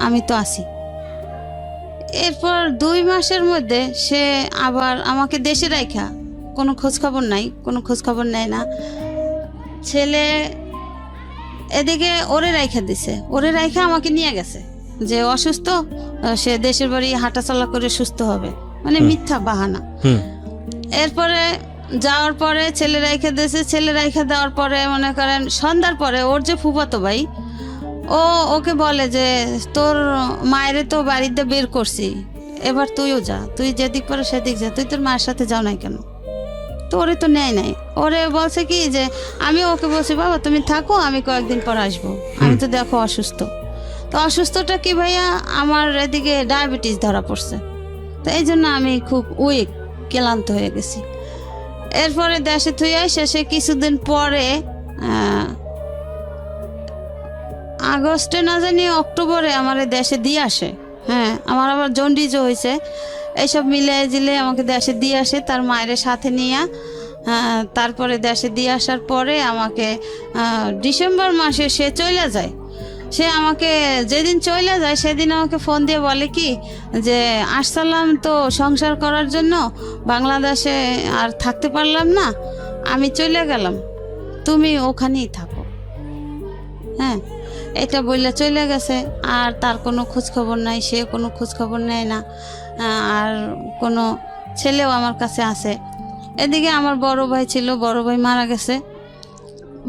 আমি তো আসি। এরপর 2 মাসের মধ্যে সে আবার আমাকে দেশে রাখা, কোনো খোঁজখবর নাই, কোনো খোঁজখবর নেয় না। ছেলে এদিকে ওরে রাইখা দিছে, ওরে রাইখা আমাকে নিয়ে গেছে যে অসুস্থ, সে দেশের বাড়ি হাঁটাচলা করে সুস্থ হবে, মানে মিথ্যা বাহানা। এরপরে যাওয়ার পরে ছেলে রাইখা দিয়েছে, ছেলে রাইখা দেওয়ার পরে মনে করেন সন্ধ্যার পরে ওর যে ফুফাতো ভাই ওকে বলে যে তোর মায়েরে তো বাড়িতে বের করছি, এবার তুইও যা, তুই যেদিক পারো সেদিক যা, তুই তোর মায়ের সাথে যাও নাই কেন? তো ওরে তো নেয় নাই, ওরে বলছে কি যে আমি ওকে বলছি বাবা তুমি থাকো, আমি কয়েকদিন পর আসবো, আমি তো দেখো অসুস্থ। তো অসুস্থটা কি ভাইয়া, আমার এদিকে ডায়াবেটিস ধরা পড়ছে, তো এই জন্য আমি খুব উইক, ক্লান্ত হয়ে গেছি। এরপরে দেশে থুয়ে আসে সে কিছুদিন পরে আগস্টে না জানি অক্টোবরে আমার দেশে দিয়ে আসে। হ্যাঁ, আমার আবার জন্ডিসও হয়েছে, এইসব মিলে জিলে আমাকে দেশে দিয়ে আসে তার মায়ের সাথে নিয়ে। তারপরে দেশে দিয়ে আসার পরে আমাকে ডিসেম্বর মাসে সে চলে যায়। সে আমাকে যেদিন চলে যায় সেদিন আমাকে ফোন দিয়ে বলে কি যে আসসালাম তো সংসার করার জন্য, বাংলাদেশে আর থাকতে পারলাম না, আমি চলে গেলাম, তুমি ওখানেই থাকো। হ্যাঁ, এটা বললে চলে গেছে, আর তার কোনো খোঁজখবর নাই, সে কোনো খোঁজখবর নেয় না, আর কোনো ছেলেও আমার কাছে আছে। এদিকে আমার বড় ভাই ছিল, বড় ভাই মারা গেছে।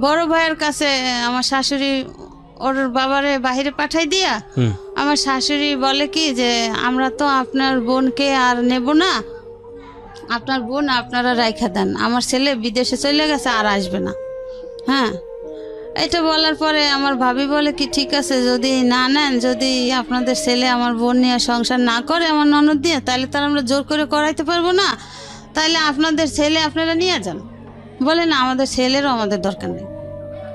বড় ভাইয়ের কাছে আমার শাশুড়ি ওর বাবারে বাহিরে পাঠাই দিয়া আমার শাশুড়ি বলে কি যে আমরা তো আপনার বোনকে আর নেব না, আপনার বোন আপনারা রাইখা দেন, আমার ছেলে বিদেশে চলে গেছে আর আসবে না। হ্যাঁ, এটা বলার পরে আমার ভাবি বলে কি ঠিক আছে যদি না নেন, যদি আপনাদের ছেলে আমার বোন নিয়ে সংসার না করে আমার ননদ দিয়ে, তাহলে তার আমরা জোর করে করাইতে পারবো না, তাহলে আপনাদের ছেলে আপনারা নিয়ে যান। বলে না, আমাদের ছেলেরও আমাদের দরকার নেই,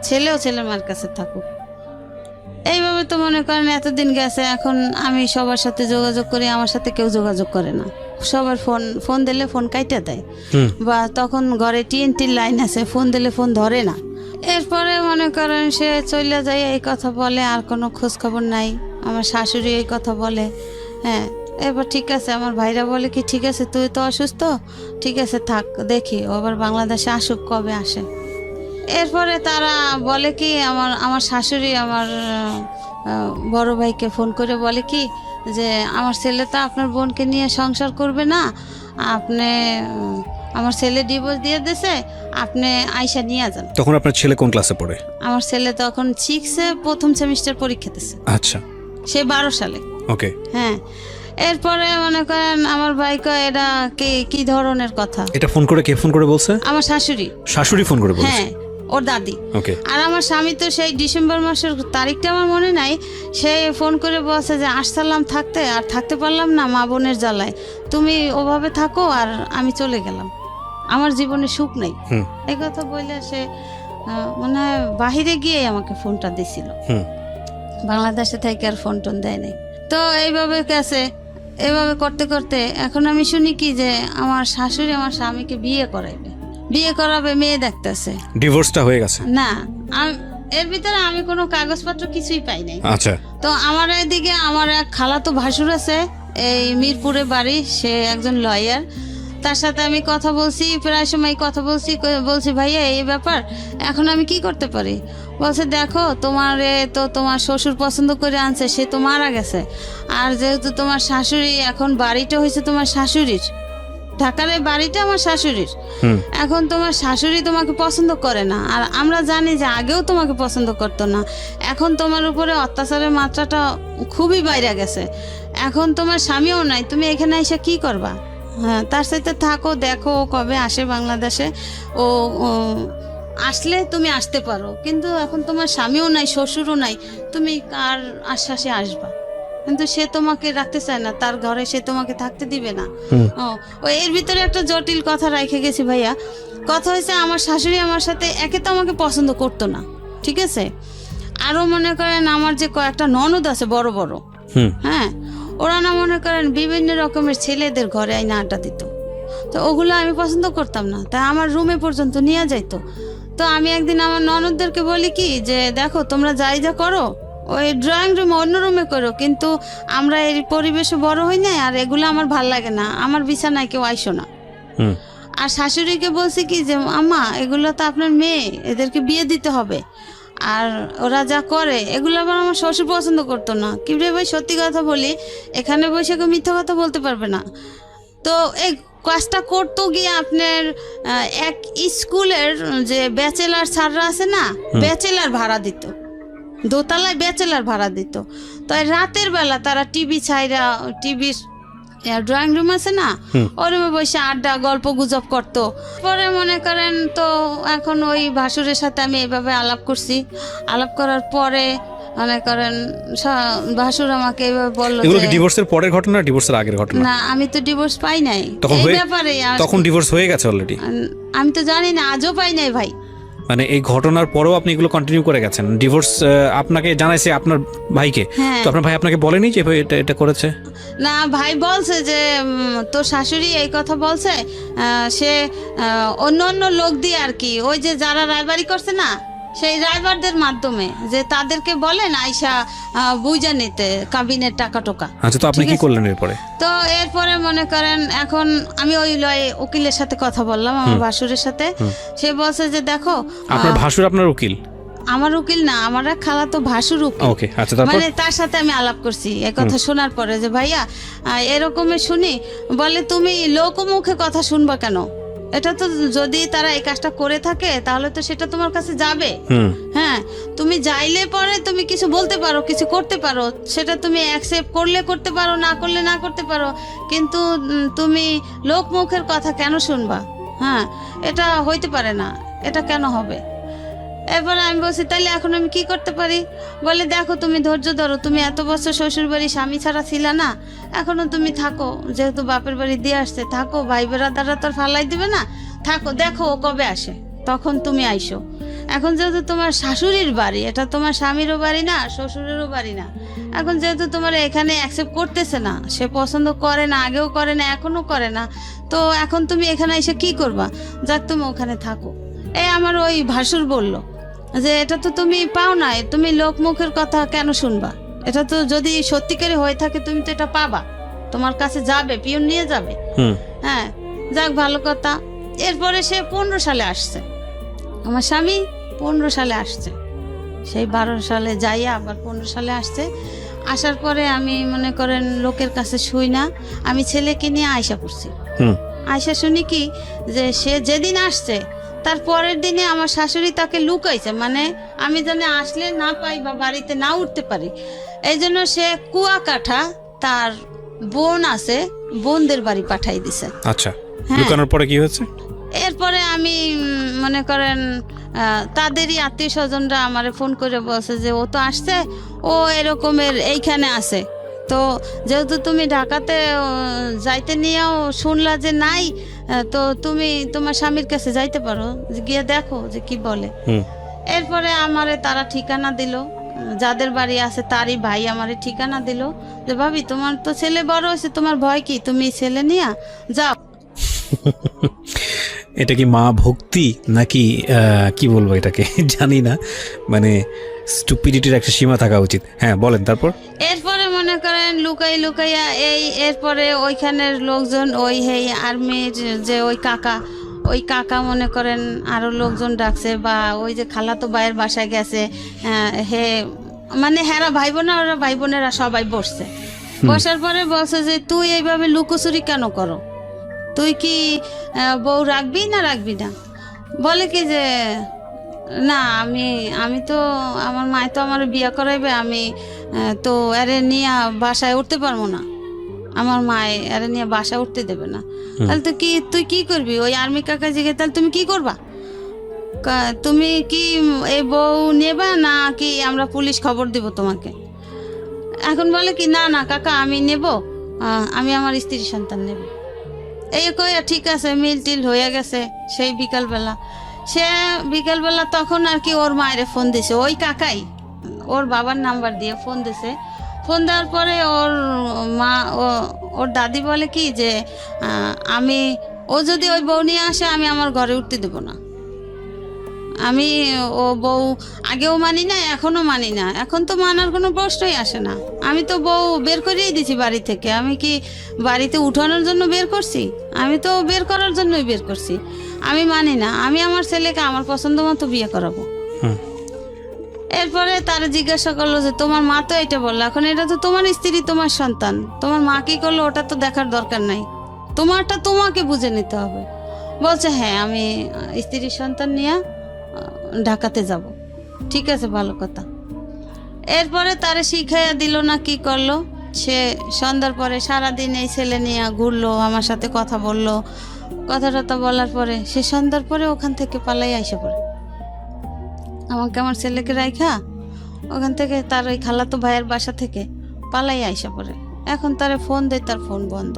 ছেলেও ছেলের মার কাছে থাকুক। এইভাবে তো মনে করেন এতদিন গেছে, এখন আমি সবার সাথে যোগাযোগ করি, আমার সাথে কেউ যোগাযোগ করে না, সবার ফোন দিলে ফোন কাইটা দেয়, বা তখন ঘরে টিএনটির লাইন আছে, ফোন দিলে ফোন ধরে না। এরপরে মনে করেন সে চলে যায়, এই কথা বলে, আর কোনো খোঁজ খবর নাই। আমার শাশুড়ি এই কথা বলে। হ্যাঁ, এবার ঠিক আছে, আমার ভাইরা বলে কি ঠিক আছে তুই তো অসুস্থ, ঠিক আছে থাক, দেখি ও আবার বাংলাদেশে আসুক, কবে আসে। এরপরে তারা বলে কি আমার শাশুড়ি আমার বড় ভাইকে ফোন করে বলে কি যে আমার ছেলে তো আপনার বোনকে নিয়ে সংসার করবে না, আপনি আমার ছেলে ডিভোর্স দিয়ে দিয়েছে, আপনি আয়শা নিয়ে যান। তখন আপনার ছেলে কোন ক্লাসে পড়ে? আমার ছেলে তখন 6-এ প্রথম সেমিস্টার পরীক্ষা দিতেছে। আচ্ছা, সে 12 সালে। ওকে। হ্যাঁ, এরপরে মনে করেন আমার ভাই কয় এটা কি ধরনের কথা? এটা ফোন করে কে ফোন করে বলছে? আমার শাশুড়ি। শাশুড়ি ফোন করে বলছে? হ্যাঁ, ওর দাদি। ওকে। আর আমার স্বামী তো সেই ডিসেম্বর মাসের তারিখটা আমার মনে নাই, সে ফোন করে বলছে যে আসসালাম থাকতে, আর থাকতে পারলাম না মা বোনের জ্বালায়, তুমি ওভাবে থাকো আর আমি চলে গেলাম, আমার জীবনে সুখ নেই। এই কথা বলে সে মানে বাহিরে গিয়ে আমাকে ফোনটা দিছিল, বাংলাদেশে থেকে আর ফোন টোন দেয় নাই। তো এইভাবে গেছে, এইভাবে করতে করতে এখন আমি শুনি কি যে আমার শাশুড়ি আমার স্বামীকে বিয়ে করাবে, মেয়ে দেখতেছে, ডিভোর্সটা হয়ে গেছে। না, এর ভিতরে আমি কোনো কাগজপত্র কিছুই পাই নাই। আচ্ছা। তো আমার এদিকে আমার এক খালাতো ভাসুর আছে, এই মিরপুরে বাড়ি, সে একজন লয়ার, তার সাথে আমি কথা বলছি, প্রায় সময় কথা বলছি ভাইয়া এই ব্যাপার, এখন আমি কি করতে পারি? বলছে দেখো তোমার শ্বশুর পছন্দ করে আনছে, সে তো মারা গেছে, আর যেহেতু তোমার শাশুড়ি, এখন বাড়িটা হয়েছে তোমার শাশুড়ির, ঢাকার এই বাড়িটা আমার শাশুড়ির, এখন তোমার শাশুড়ি তোমাকে পছন্দ করে না, আর আমরা জানি যে আগেও তোমাকে পছন্দ করতো না, এখন তোমার উপরে অত্যাচারের মাত্রাটা খুবই বাইরে গেছে, এখন তোমার স্বামীও নাই, তুমি এখানে এসে কি করবা? হ্যাঁ, তার সাথে থাকো, দেখো কবে আসে বাংলাদেশে, ও আসলে তুমি আসতে পারো, কিন্তু এখন তোমার স্বামীও নাই, শ্বশুরও নাই, তুমি কার আশ্বাসে আসবা? কিন্তু সে তোমাকে রাখতে চায় না, তার ঘরে সে তোমাকে থাকতে দিবে না। ও এর ভিতরে একটা জটিল কথা রেখে গেছি ভাইয়া। কথা হয়েছে আমার শাশুড়ি আমার সাথে একে তো আমাকে পছন্দ করতো না, ঠিক আছে, আরো মনে করেন আমার যে কয়েকটা ননদ আছে বড় বড়, হুম হ্যাঁ, ওরা না মনে করেন বিভিন্ন রকমের ছেলেদের ঘরে আইনা আড্ডা দিত। তো ওগুলো আমি পছন্দ করতাম না, তাই আমার রুমে পর্যন্ত নিয়ে যাইতো। তো আমি একদিন আমার ননদদেরকে বলি কি যে দেখো তোমরা যাই যা করো ওই ড্রয়িং রুমে অন্য রুমে করো, কিন্তু আমরা এই পরিবেশে বড় হই না, আর এগুলো আমার ভাল লাগে না, আমার বিছানায় কেউ আইসো না। হুম আর শাশুড়িকে বলছি কি যে আম্মা এগুলো তো আপনার মেয়ে, এদেরকে বিয়ে দিতে হবে, আর ওরা যা করে এগুলো আবার আমার শ্বশুর পছন্দ করতো না। কি রে ভাই সত্যি কথা বলি, এখানে বসে কেউ মিথ্যা কথা বলতে পারবে না। তো এই কাজটা করতো গিয়ে আপনার এক স্কুলের যে ব্যাচেলার স্যাররা আছে না, ব্যাচেলার ভাড়া দিত, দোতলায় ব্যাচেলার ভাড়া দিত। তাই রাতের বেলা তারা টিভি ছাইরা, টিভির ড্রয়িং রুম আছে না, ওর রুমে বসে আড্ডা গল্প গুজব করতো। পরে মনে করেন তো এখন ওই ভাসুরের সাথে আমি এইভাবে আলাপ করছি, আলাপ করার পরে মনে করেন ভাসুর আমাকে এইভাবে বললো এগুলো কি ডিভোর্সের পরের ঘটনা, ডিভোর্সের আগের ঘটনা? না আমি তো ডিভোর্স পাই নাই তখন এই ব্যাপারে, তখন ডিভোর্স হয়ে গেছে অলরেডি? আমি তো জানি না, আজও পাই নাই ভাই। মানে এই ঘটনার পরেও আপনি এগুলো কন্টিনিউ করে গেছেন? ডিভোর্স আপনাকে জানাইছে আপনার ভাইকে? হ্যাঁ। তো আপনার ভাই আপনাকে বলেনি যে এটা করেছে? না ভাই বলছে যে তোর শাশুড়ি এই কথা বলছে, সে অন্য অন্য লোক দিয়ে আর কি, ওই যে যারা রায়বাড়ি করছে না সেই রাইবারদের মাধ্যমে যে তাদেরকে বলেন আয়শা বুঝা নিতে কাবিনের টাকা টোকা। আচ্ছা, তো আপনি কি করলেন এরপরে? তো এরপরে মনে করেন এখন আমি ওই উকিলের সাথে কথা বললাম, আমার ভাসুরের সাথে। সে বলছে যে দেখো, আপনার ভাসুর আপনার উকিল? আমার উকিল না, আমার এক খালাতো ভাসুর উকিল। ওকে, আচ্ছা, তারপর? মানে তার সাথে আমি আলাপ করছি এই কথা শোনার পরে যে ভাইয়া এরকমই শুনি, বলে তুমি লোকমুখে কথা শুনবা কেন? এটা তো যদি তারা এই কাজটা করে থাকে তাহলে তো সেটা তোমার কাছে যাবে। হ্যাঁ, তুমি যাইলে পরে তুমি কিছু বলতে পারো, কিছু করতে পারো, সেটা তুমি অ্যাকসেপ্ট করলে করতে পারো, না করলে না করতে পারো, কিন্তু তুমি লোকমুখের কথা কেন শুনবা? হ্যাঁ, এটা হইতে পারে না, এটা কেন হবে? এরপরে আমি বলছি তাইলে এখন আমি কি করতে পারি? বলে দেখো তুমি ধৈর্য ধরো, তুমি এত বছর শ্বশুর বাড়ি স্বামী ছাড়া ছিলা না, এখনো তুমি থাকো, যেহেতু বাপের বাড়ি দিয়ে আসছে থাকো, ভাই বেড়াদাররা তোর ফালাই দিবে না, থাকো, দেখো ও কবে আসে, তখন তুমি আইসো। এখন যেহেতু তোমার শাশুড়ির বাড়ি, এটা তোমার স্বামীরও বাড়ি না, শ্বশুরেরও বাড়ি না, এখন যেহেতু তোমার এখানে অ্যাকসেপ্ট করতেছে না, সে পছন্দ করে না, আগেও করে না, এখনো করে না, তো এখন তুমি এখানে এসে কি করবা? যাক তুমি ওখানে থাকো। এই আমার ওই ভাসুর বলল যে এটা তো তুমি পাও না, তুমি লোকমুখের কথা কেন শুনবা? এটা তো যদি সত্যিকারে হয়ে থাকে তুমি তো এটা পাবা, তোমার কাছে যাবে, পিয়ন নিয়ে যাবে। হ্যাঁ, যাক ভালো কথা। এরপরে সে 15 সালে আসছে, আমার স্বামী 15 সালে আসছে, সেই 12 সালে যাইয়া আবার 15 সালে আসছে। আসার পরে আমি মনে করেন লোকের কাছে শুই না, আমি ছেলেকে নিয়ে আয়সা করছি। আয়সা শুনি কি যে সে যেদিন আসছে তার পরের দিনে আমার শাশুড়ি তাকে লুকাইছে, মানে আমি যেন আসলে না পাই বা বাড়িতে না উঠতে পারি, এই জন্য সে কুয়াকাটা তার বোন আছে, বোনদের বাড়ি পাঠাই দিছে। আচ্ছা, লুকানোর পরে কি হয়েছে? এরপরে আমি মনে করেন তাদেরই আত্মীয় স্বজনরা আমারে ফোন করে বলছে যে ও তো আসছে, ও এরকমের এইখানে আছে, তো যেহেতু তুমি ঢাকাতে যাইতে নিয়েও শুনলা যে নাই, তো তুমি তোমার স্বামীর কাছে যাইতে পারো, গিয়ে দেখো যে কি বলে। এরপরে আমারে তারা ঠিকানা দিল, যাদের বাড়ি আছে তারই ভাই আমারে ঠিকানা দিল যে ভাবি তোমার তো ছেলে বড় হয়েছে, তোমার ভয় কি, তুমি ছেলে নিয়ে যাও। এটা কি মা ভক্তি নাকি কি বলবো এটাকে জানি না, মানে স্টুপিডিটির একটা সীমা থাকা উচিত। হ্যাঁ বলেন, তারপর? এরপরে মনে করেন লুকাইয়া এরপরে ওইখানের লোকজন, ওই আর্মির যে ওই কাকা মনে করেন আরো লোকজন ডাকছে, বা ওই যে খালাতো ভাইয়ের বাসায় গেছে, মানে হেরা ভাই বোনা, ওরা ভাই বোনেরা সবাই বসছে। বসার পরে বলছে যে তুই এইভাবে লুকোচুরি কেন করো, তুই কি বউ রাখবি না রাখবি না? বলে কি যে না আমি তো আমার মায় তো আমার বিয়ে করাইবে, আমি তো এরে নিয়ে বাসায় উঠতে পারবো না, আমার মায় এরে নিয়ে বাসায় উঠতে দেবে না। তাহলে তো তুই কি করবি? ওই আর্মি কাকা জিগে তাহলে তুমি কি করবা? তুমি কি এই বউ নেবা না কি আমরা পুলিশ খবর দিব তোমাকে? এখন বলে কি না না কাকা আমি নেব, আমি আমার স্ত্রী সন্তান নেব। এই কইয়া ঠিক আছে, মিল টিল হয়ে গেছে। সেই বিকালবেলা তখন আর কি ওর মায়ের ফোন দিছে, ওই কাকাই ওর বাবার নাম্বার দিয়ে ফোন দিছে। ফোন দেওয়ার পরে ওর মা ওর দাদি বলে কি যে ও যদি ওই বউ নিয়ে আসে আমি আমার ঘরে উঠতে দেবো না। আমি ও বউ আগেও মানি না, এখনও মানি না, এখন তো মানার কোনো প্রশ্নই আসে না। আমি তো বউ বের করেই দিছি বাড়ি থেকে। আমি কি বাড়িতে উঠানোর জন্য বের করছি? আমি তো বের করার জন্যই বের করছি। আমি মানি না, আমি আমার ছেলেকে আমার পছন্দ মতো বিয়ে করাবো। এরপরে তারা জিজ্ঞাসা করলো যে তোমার মা তো এটা বললো, এখন এটা তো তোমার স্ত্রী, তোমার সন্তান, তোমার মা কি করলো ওটা তো দেখার দরকার নাই, তোমারটা তোমাকে বুঝে নিতে হবে। বলছে হ্যাঁ আমি স্ত্রীর সন্তান নিয়ে ঢাকাতে যাব। ঠিক আছে, ভালো কথা। এরপরে তারে শিখাইয়া দিল না কি করলো, সে সন্ধ্যার পরে সারাদিন এই ছেলে নিয়ে ঘুরলো, আমার সাথে কথা বললো। কথা টথা বলার পরে সে সন্ধ্যার পরে ওখান থেকে পালাই আইসা পড়ে। আমাকে আমার ছেলেকে রাইখা ওখান থেকে তার ওই খালাতো ভাইয়ের বাসা থেকে পালাই আইসা পড়ে। এখন তারে ফোন দেয়, তার ফোন বন্ধ।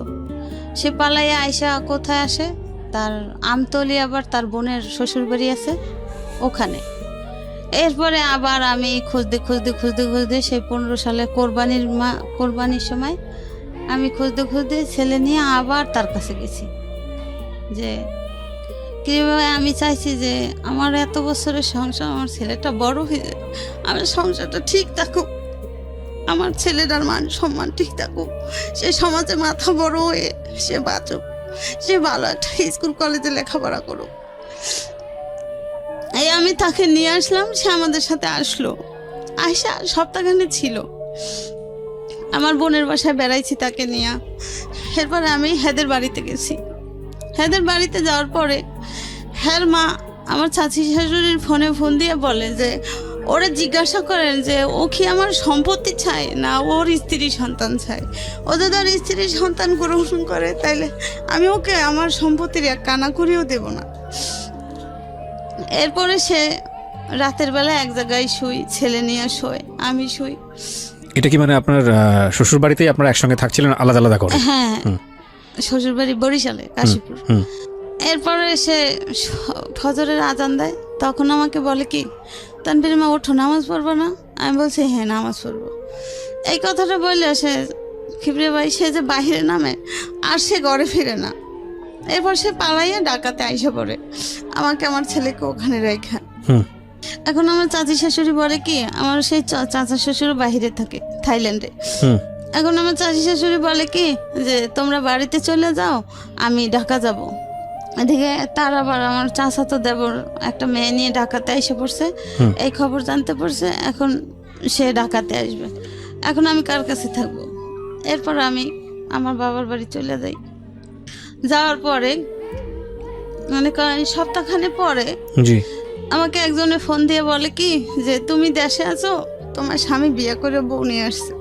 সে পালাইয়া আইসা কোথায় আসে, তার আমতলি, আবার তার বোনের শ্বশুর বাড়ি আছে ওখানে। এরপরে আবার আমি খুঁজতে সেই 15 সালে কোরবানির সময় আমি খুঁজতে ছেলে নিয়ে আবার তার কাছে গেছি যে কিভাবে আমি চাইছি যে আমার এত বছরের সংসার, আমার ছেলেটা বড় হয়ে যায়, আমার সংসারটা ঠিক থাকুক, আমার ছেলেটার মান সম্মান ঠিক থাকুক, সে সমাজে মাথা বড় হয়ে সে বাঁচুক, সে ভালো একটা স্কুল কলেজে লেখাপড়া করুক। এই আমি তাকে নিয়ে আসলাম, সে আমাদের সাথে আসলো। আয়সা সপ্তাহখানে ছিল, আমার বোনের বাসায় বেড়াইছি তাকে নিয়ে। এরপরে আমি হেদের বাড়িতে গেছি। হেদের বাড়িতে যাওয়ার পরে হ্যার মা আমার চাচি শাশুড়ির ফোন দিয়ে বলে যে ওরা জিজ্ঞাসা করেন যে ও কি আমার সম্পত্তি চায় না ওর স্ত্রী সন্তান চায়। ও যদি ওর স্ত্রী সন্তান গ্রহণ করে তাইলে আমি ওকে আমার সম্পত্তির এক কানা করেও দেব না। এরপরে সে রাতের বেলা এক জায়গায় শুই, ছেলে নিয়ে শোয়, আমি শুই। এটা কি মানে আপনার শ্বশুর বাড়িতেই আপনারা একসঙ্গে থাকছিলেন আলাদা আলাদা করে? হ্যাঁ, শ্বশুর বাড়ি বরিশালে, কাশীপুর। এরপরে সে ফজরের আজান দেয়, তখন আমাকে বলে কি তানভীর মা ওঠো, নামাজ পড়বো না? আমি বলছি হ্যাঁ নামাজ পড়বো। এই কথাটা বললে সে খিবরে ভাই সে যে বাইরে নামে আর সে ঘরে ফিরে না। এরপর সে পালাইয়া ঢাকাতে আইসা পড়ে, আমাকে আমার ছেলেকে ওখানে রেখা। এখন আমার চাচি শাশুড়ি বলে কি, আমার সেই চাচা শ্বশুর বাহিরে থাকে থাইল্যান্ডে। এখন আমার চাচি শাশুড়ি বলে কি যে তোমরা বাড়িতে চলে যাও, আমি ঢাকা যাব। এদিকে তার আবার আমার চাচাতো দেবর একটা মেয়ে নিয়ে ঢাকাতে এসে পড়ছে, এই খবর জানতে পারছে, এখন সে ঢাকাতে আসবে। এখন আমি কার কাছে থাকবো? এরপর আমি আমার বাবার বাড়ি চলে যাই। যাওয়ার পরে মানে সপ্তাহখানে পরে আমাকে একজনে ফোন দিয়ে বলে কি যে তুমি দেশে আছো, তোমার স্বামী বিয়ে করে বউ নিয়ে আসছে।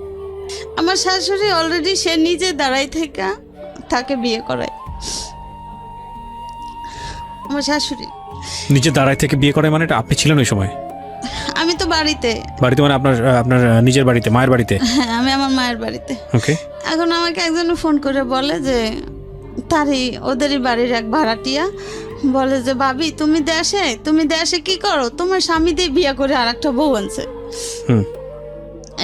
আমার শাশুড়ি অলরেডি সে নিজে দাঁড়াই থেকে তাকে বিয়ে করায়। আমার শাশুড়ি নিজে দাঁড়াই থেকে বিয়ে করে মানে আপনি ছিলেন ওই সময়? আমি তো বাড়িতে মানে আপনার নিজের বাড়িতে, মায়ের বাড়িতে? হ্যাঁ, আমি আমার মায়ের বাড়িতে। ওকে। এখন আমাকে একজন ফোন করে বলে যে ওদেরই বাড়ির এক ভাড়াটিয়া বলে যে ভাবি তুমি দেশে কি করো, তোমার স্বামী দিয়ে বিয়ে করে আর একটা বউ আনছে।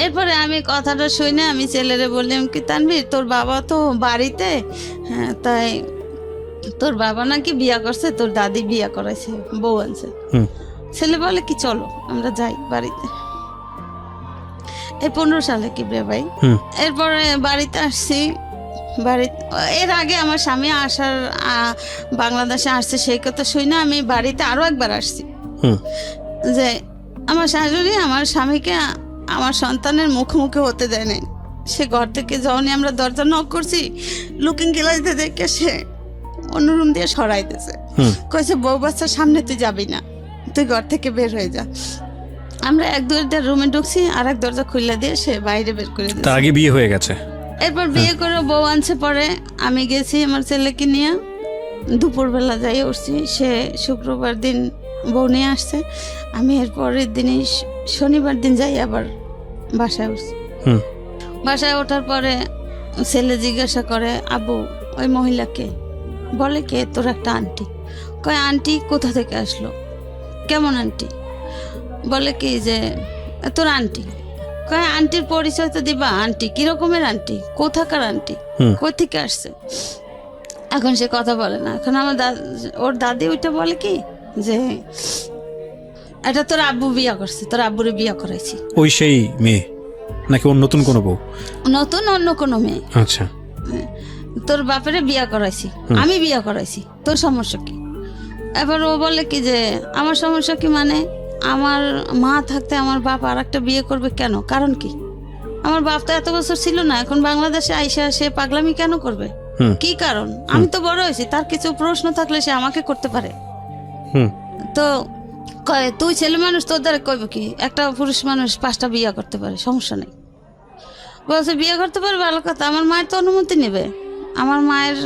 এরপরে আমি কথাটা শুনে আমি ছেলেরে বললাম কি তানভীর তোর বাবা তো বাড়িতে, হ্যাঁ তাই তোর বাবা নাকি বিয়া করছে, তোর দাদি বিয়া করাইছে, বউ আনছে। ছেলে বলে কি চলো আমরা যাই বাড়িতে। এই 15 সালে কি রে ভাই। এরপরে বাড়িতে আসছি। এর আগে আমার স্বামী বাংলাদেশে আসছে সেই কথা শুই না আমি বাড়িতে আরো একবার আসছি যে আমার শাশুড়ি আমার স্বামীকে আমার সন্তানের মুখোমুখি হতে দেয় নাই। সে ঘর থেকে যখনই আমরা দরজা নক করছি লুকিং গ্লাস দিয়ে দেখে সে অন্য রুম দিয়ে সরাইতেছে, কইছে বউ বাচ্চার সামনে তুই যাবি না, তুই ঘর থেকে বের হয়ে যা। আমরা এক দরজা রুমে ঢুকছি, আর এক দরজা খুলে দিয়ে সে বাইরে বের করে দিয়েছে। তার আগে বিয়ে হয়ে গেছে। এরপর বিয়ে করে বউ আনছে। পরে আমি গেছি আমার ছেলেকে নিয়ে, দুপুরবেলা যাই উঠছি। সে শুক্রবার দিন বউ নিয়ে আসছে, আমি এর পরের দিনই শনিবার দিন যাই আবার বাসায় উঠছি। বাসায় ওঠার পরে ছেলে জিজ্ঞাসা করে আবু ওই মহিলাকে? বলে কে? তোর একটা আন্টি। কয় আন্টি কোথা থেকে আসলো? কেমন আন্টি? বলে কি যে তোর আন্টি। কয় আন্টির পরিচয় তো দিবা, আন্টি কিরকমের আন্টি, কোথাকার আন্টি, কই থেকে আসছে? এখন সে কথা বলে না। এখন আমার ওর দাদি ওইটা বলে কি যে এটা তোর আব্বু বিয়া করছে, তোর আব্বুরে বিয়া করাইছি। ওই সেই মেয়ে নাকি ওর নতুন কোনো বউ? নতুন অন্য কোনো মেয়ে। আচ্ছা, তোর বাপেরে বিয়া করাইছি, আমি বিয়া করাইছি, তোর সমস্যা কি? এবার ও বলে কি যে আমার সমস্যা কি, মানে আমার মা থাকতে আমার বাপ আর একটা বিয়ে করবে কেন, কারণ কি? আমার বাপ তো এত বছর ছিল না, এখন বাংলাদেশে আইসা সে পাগলামি কেন করবে, কি কারণ? আমি তো বড় হয়েছি, তার কিছু প্রশ্ন থাকলে সে আমাকে করতে পারে। তো কয় তুই ছেলে মানুষ, তোর দ্বারা কইব কি? একটা পুরুষ মানুষ 5টা বিয়ে করতে পারে, সমস্যা নেই। বলছে বিয়ে করতে পারে, ভালো কথা। আমার মায়ের তো অনুমতি নেবে, আমার মায়ের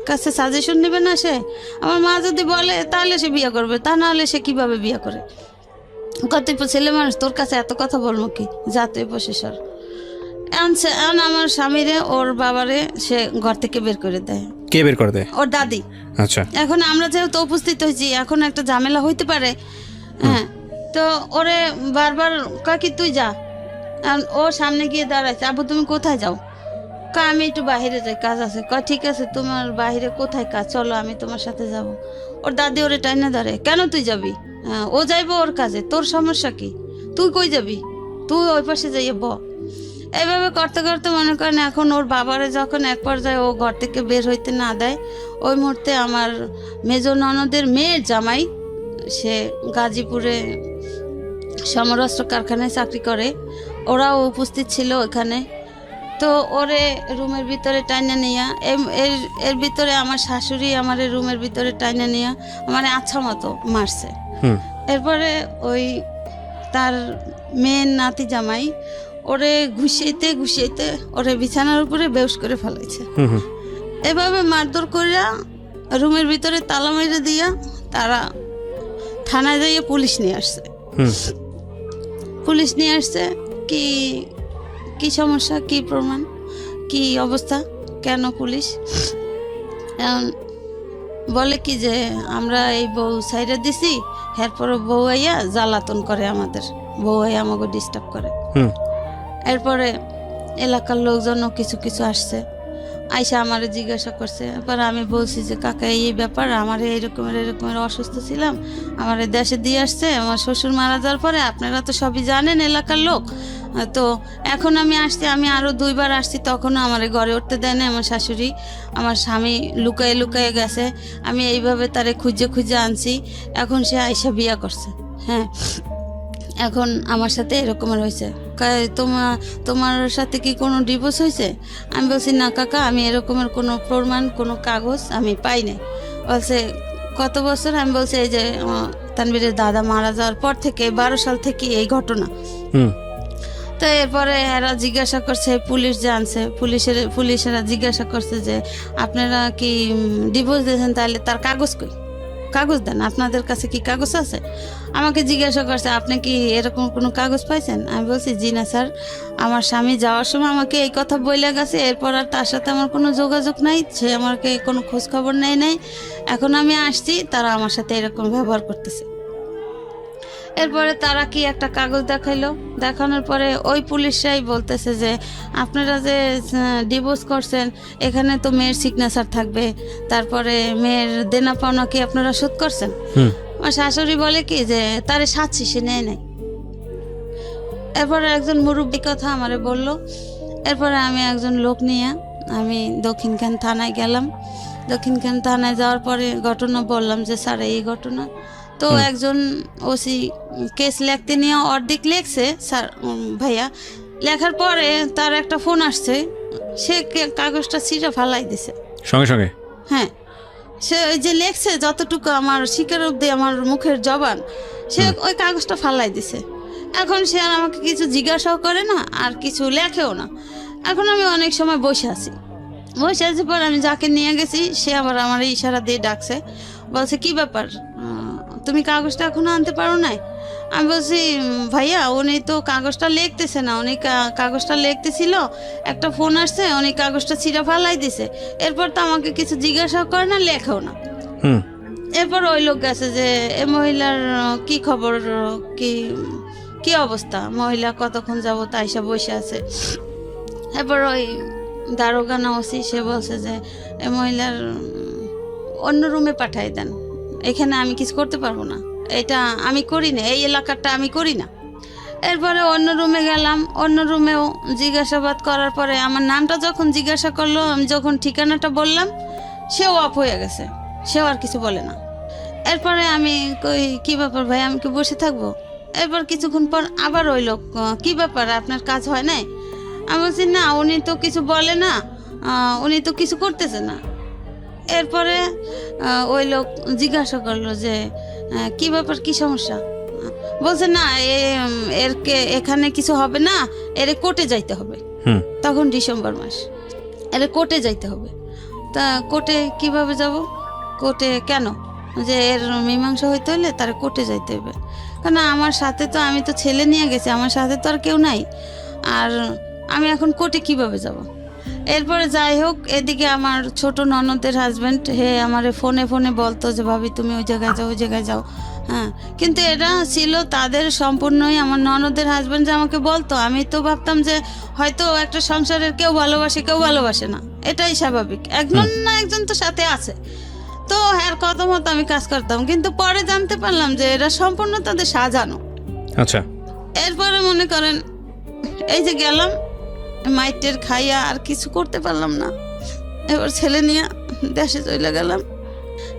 কাছে সাজেশন নেবে না সে? আমার মা যদি বলে তাহলে সে বিয়ে করবে, তা না হলে সে কিভাবে বিয়ে করে? কত ছেলে মানুষ, তোর কাছে এত কথা বলবো কি, যা তুই প্রসেসর। এখন আমার স্বামীরে ওর বাবারে সে ঘর থেকে বের করে দেয়। কে বের করে দেয়? ওর দাদি। আচ্ছা, এখন আমরা যেহেতু উপস্থিত হয়েছি, এখন একটা ঝামেলা হইতে পারে। হ্যাঁ, তো ওরে বারবার কাকি তুই যা। ও সামনে গিয়ে দাঁড়াইছে, আব্বু তুমি কোথায় যাও? আমি একটু বাহিরে যাই, কাজ আছে। কয় ঠিক আছে, তোমার বাহিরে কোথায় কাজ, চলো আমি তোমার সাথে যাব। ওর দাদি ওরে টাইনে ধরে, কেন তুই যাবি? ও যাইবো ওর কাজে, তোর সমস্যা কি? তুই কই যাবি? তুই ওই পাশে যাইয়ে ব। এইভাবে করতে করতে মনে করেন এখন ওর বাবারে যখন এক পর্যায়ে ও ঘর থেকে বের হইতে না দেয়, ওই মুহূর্তে আমার মেজ ননদের মেয়ের জামাই, সে গাজীপুরে সমরাস্ত্র কারখানায় চাকরি করে, ওরাও উপস্থিত ছিল ওখানে। তো ওরে রুমের ভিতরে টাইনা নিয়া, এর ভিতরে আমার শাশুড়ি আমার রুমের ভিতরে টাইনা নিয়া মানে আচ্ছা মতো মারছে। এরপরে ওই তার মেয়ের নাতি জামাই ওরে ঘুষিয়েতে ঘুষিয়েতে ওরে বিছানার উপরে বেউস করে ফেলাইছে। এভাবে মারধর করিয়া রুমের ভিতরে তালা মেরে দিয়া তারা থানায় যাইয়ে পুলিশ নিয়ে আসছে। পুলিশ নিয়ে আসছে, কি কি সমস্যা, কি প্রমাণ, কি অবস্থা, কেন পুলিশ? এখন বলে কি যে আমরা এই বউ সাইডে দিছি, এরপরে বউ আইয়া জ্বালাতন করে, আমাদের বউ আইয়া আমাকে ডিস্টার্ব করে। এরপরে এলাকার লোকজনও কিছু কিছু আসছে, আইসা আমারে জিজ্ঞাসা করছে। এরপর আমি বলছি যে কাকা এই ব্যাপার, আমার এরকমের অসুস্থ ছিলাম, আমার দেশে দিয়ে আসছে, আমার শ্বশুর মারা যাওয়ার পরে, আপনারা তো সবই জানেন এলাকার লোক। তো এখন আমি আসছি, আমি আরও 2বার আসছি, তখনও আমার ঘরে উঠতে দেয় না আমার শাশুড়ি। আমার স্বামী লুকায়ে লুকায়ে গেছে, আমি এইভাবে তারে খুঁজে খুঁজে আনছি, এখন সে আইসা বিয়া করছে। হ্যাঁ, এখন আমার সাথে এরকমের হয়েছে। তোমার সাথে কি কোনো ডিভোর্স হয়েছে? আমি বলছি না কাকা, আমি এরকমের কোনো প্রমাণ, কোনো কাগজ আমি পাই নাই। বলছে কত বছর? আমি বলছি এই যে তানবীরের দাদা মারা যাওয়ার পর থেকে 12 সাল থেকে এই ঘটনা। তো এরপরে এরা জিজ্ঞাসা করছে, পুলিশ জানছে, পুলিশেরা জিজ্ঞাসা করছে যে আপনারা কি ডিভোর্স দিয়েছেন, তাহলে তার কাগজ কই, কাগজ দেন, আপনাদের কাছে কি কাগজ আছে? আমাকে জিজ্ঞাসা করছে আপনি কি এরকম কোনো কাগজ পাইছেন? আমি বলছি জি না স্যার, আমার স্বামী যাওয়ার সময় আমাকে এই কথা বলে গেছে, এরপর আর তার সাথে আমার কোনো যোগাযোগ নাই, সে আমাকে কোনো খোঁজ খবর নেয় নাই, এখন আমি আসছি, তারা আমার সাথে এরকম ব্যবহার করতেছে। এরপরে তারা কি একটা কাগজ দেখাইলো, দেখানোর পরে ওই পুলিশরাই বলতেছে যে আপনারা যে ডিভোর্স করছেন এখানে তো মেয়ের সিগনেচার থাকবে, তারপরে মেয়ের দেনা পাওনা কি আপনারা শোধ করছেন? আমার শাশুড়ি বলে কি যে তারে সাচ্ছি, সে নেয় নাই। এরপরে একজন মুরব্বী কথা আমারে বলল। এরপরে আমি একজন লোক নিয়ে আমি দক্ষিণখান থানায় গেলাম। দক্ষিণখান থানায় যাওয়ার পরে ঘটনা বললাম যে স্যার এই ঘটনা। তো একজন ওসি কেস লিখতে নিয়ে অর্ধেক লেখছে স্যার ভাইয়া, লেখার পরে তার একটা ফোন আসছে, সে কাগজটা ছিঁড়ে ফালাই দিছে সঙ্গে সঙ্গে। হ্যাঁ, সে ওই যে লেখছে যতটুকু আমার শিকার অব্দি আমার মুখের জবান, সে ওই কাগজটা ফালাই দিছে। এখন সে আর আমাকে কিছু জিজ্ঞাসাও করে না, আর কিছু লেখেও না। এখন আমি অনেক সময় বসে আছি পর আমি যাকে নিয়ে গেছি সে আবার আমার ইশারা দিয়ে ডাকছে, বলছে কি ব্যাপার, তুমি কাগজটা এখনো আনতে পারো নাই? আমি বলছি ভাইয়া উনি তো কাগজটা লিখতেছে না, উনি কাগজটা লিখতেছিল, একটা ফোন আসছে, উনি কাগজটা ছিঁড়ে ফালাই দিছে, এরপর তো আমাকে কিছু জিজ্ঞাসা করে না, লেখাও না। এরপর ওই লোক গেছে যে এ মহিলার কি খবর, কি কি অবস্থা, মহিলা কতক্ষণ যাব তাই সব বসে আছে। এরপর ওই দারোগা না ওসি সে বলছে যে এই মহিলার অন্য রুমে পাঠাই দেন, এখানে আমি কিছু করতে পারবো না, এটা আমি করি না, এই এলাকাটা আমি করি না। এরপরে অন্য রুমে গেলাম, অন্য রুমেও জিজ্ঞাসাবাদ করার পরে আমার নামটা যখন জিজ্ঞাসা করলো, আমি যখন ঠিকানাটা বললাম, সেও অফ হয়ে গেছে, সেও আর কিছু বলে না। এরপরে আমি কই কী ব্যাপার ভাই, আমি কি বসে থাকবো? এরপর কিছুক্ষণ পর আবার ওই লোক, কী ব্যাপার আপনার কাজ হয় নাই? আমি বলছি না, উনি তো কিছু বলে না, উনি তো কিছু করতেছে না। এরপরে ওই লোক জিজ্ঞাসা করলো যে কী ব্যাপার, কী সমস্যা? বলছে না এখানে কিছু হবে না, এরে কোর্টে যাইতে হবে। তখন ডিসেম্বর মাস, এরে কোর্টে যাইতে হবে। তা কোর্টে কিভাবে যাব? কোর্টে কেন? যে এর মীমাংসা হইতে হলে তার কোর্টে যাইতে হবে। কারণ আমার সাথে তো, আমি তো ছেলে নিয়ে গেছি, আমার সাথে তো আর কেউ নাই, আর আমি এখন কোর্টে কিভাবে যাব? এরপরে যাই হোক, এদিকে আমার ছোট ননদের হাজব্যান্ড আমার ফোনে ফোনে বলতো যে ভাবি তুমি ওই জায়গায় যাও, ওই জায়গায় যাও। হ্যাঁ, কিন্তু এটা ছিল তাদের সম্পূর্ণই আমার ননদের হাজব্যান্ড যে আমাকে বলতো। আমি তো ভাবতাম যে হয়তো একটা সংসারের কেউ ভালোবাসে, কেউ ভালোবাসে না, এটাই স্বাভাবিক, একজন না একজন তো সাথে আছে। তো এর কথা মতো আমি কাজ করতাম, কিন্তু পরে জানতে পারলাম যে এরা সম্পূর্ণ তাদের সাজানো। আচ্ছা। এরপরে মনে করেন এই যে গেলাম, মাইটের খাইয়া আর কিছু করতে পারলাম না। এবার ছেলে নিয়ে দেশে চলে গেলাম।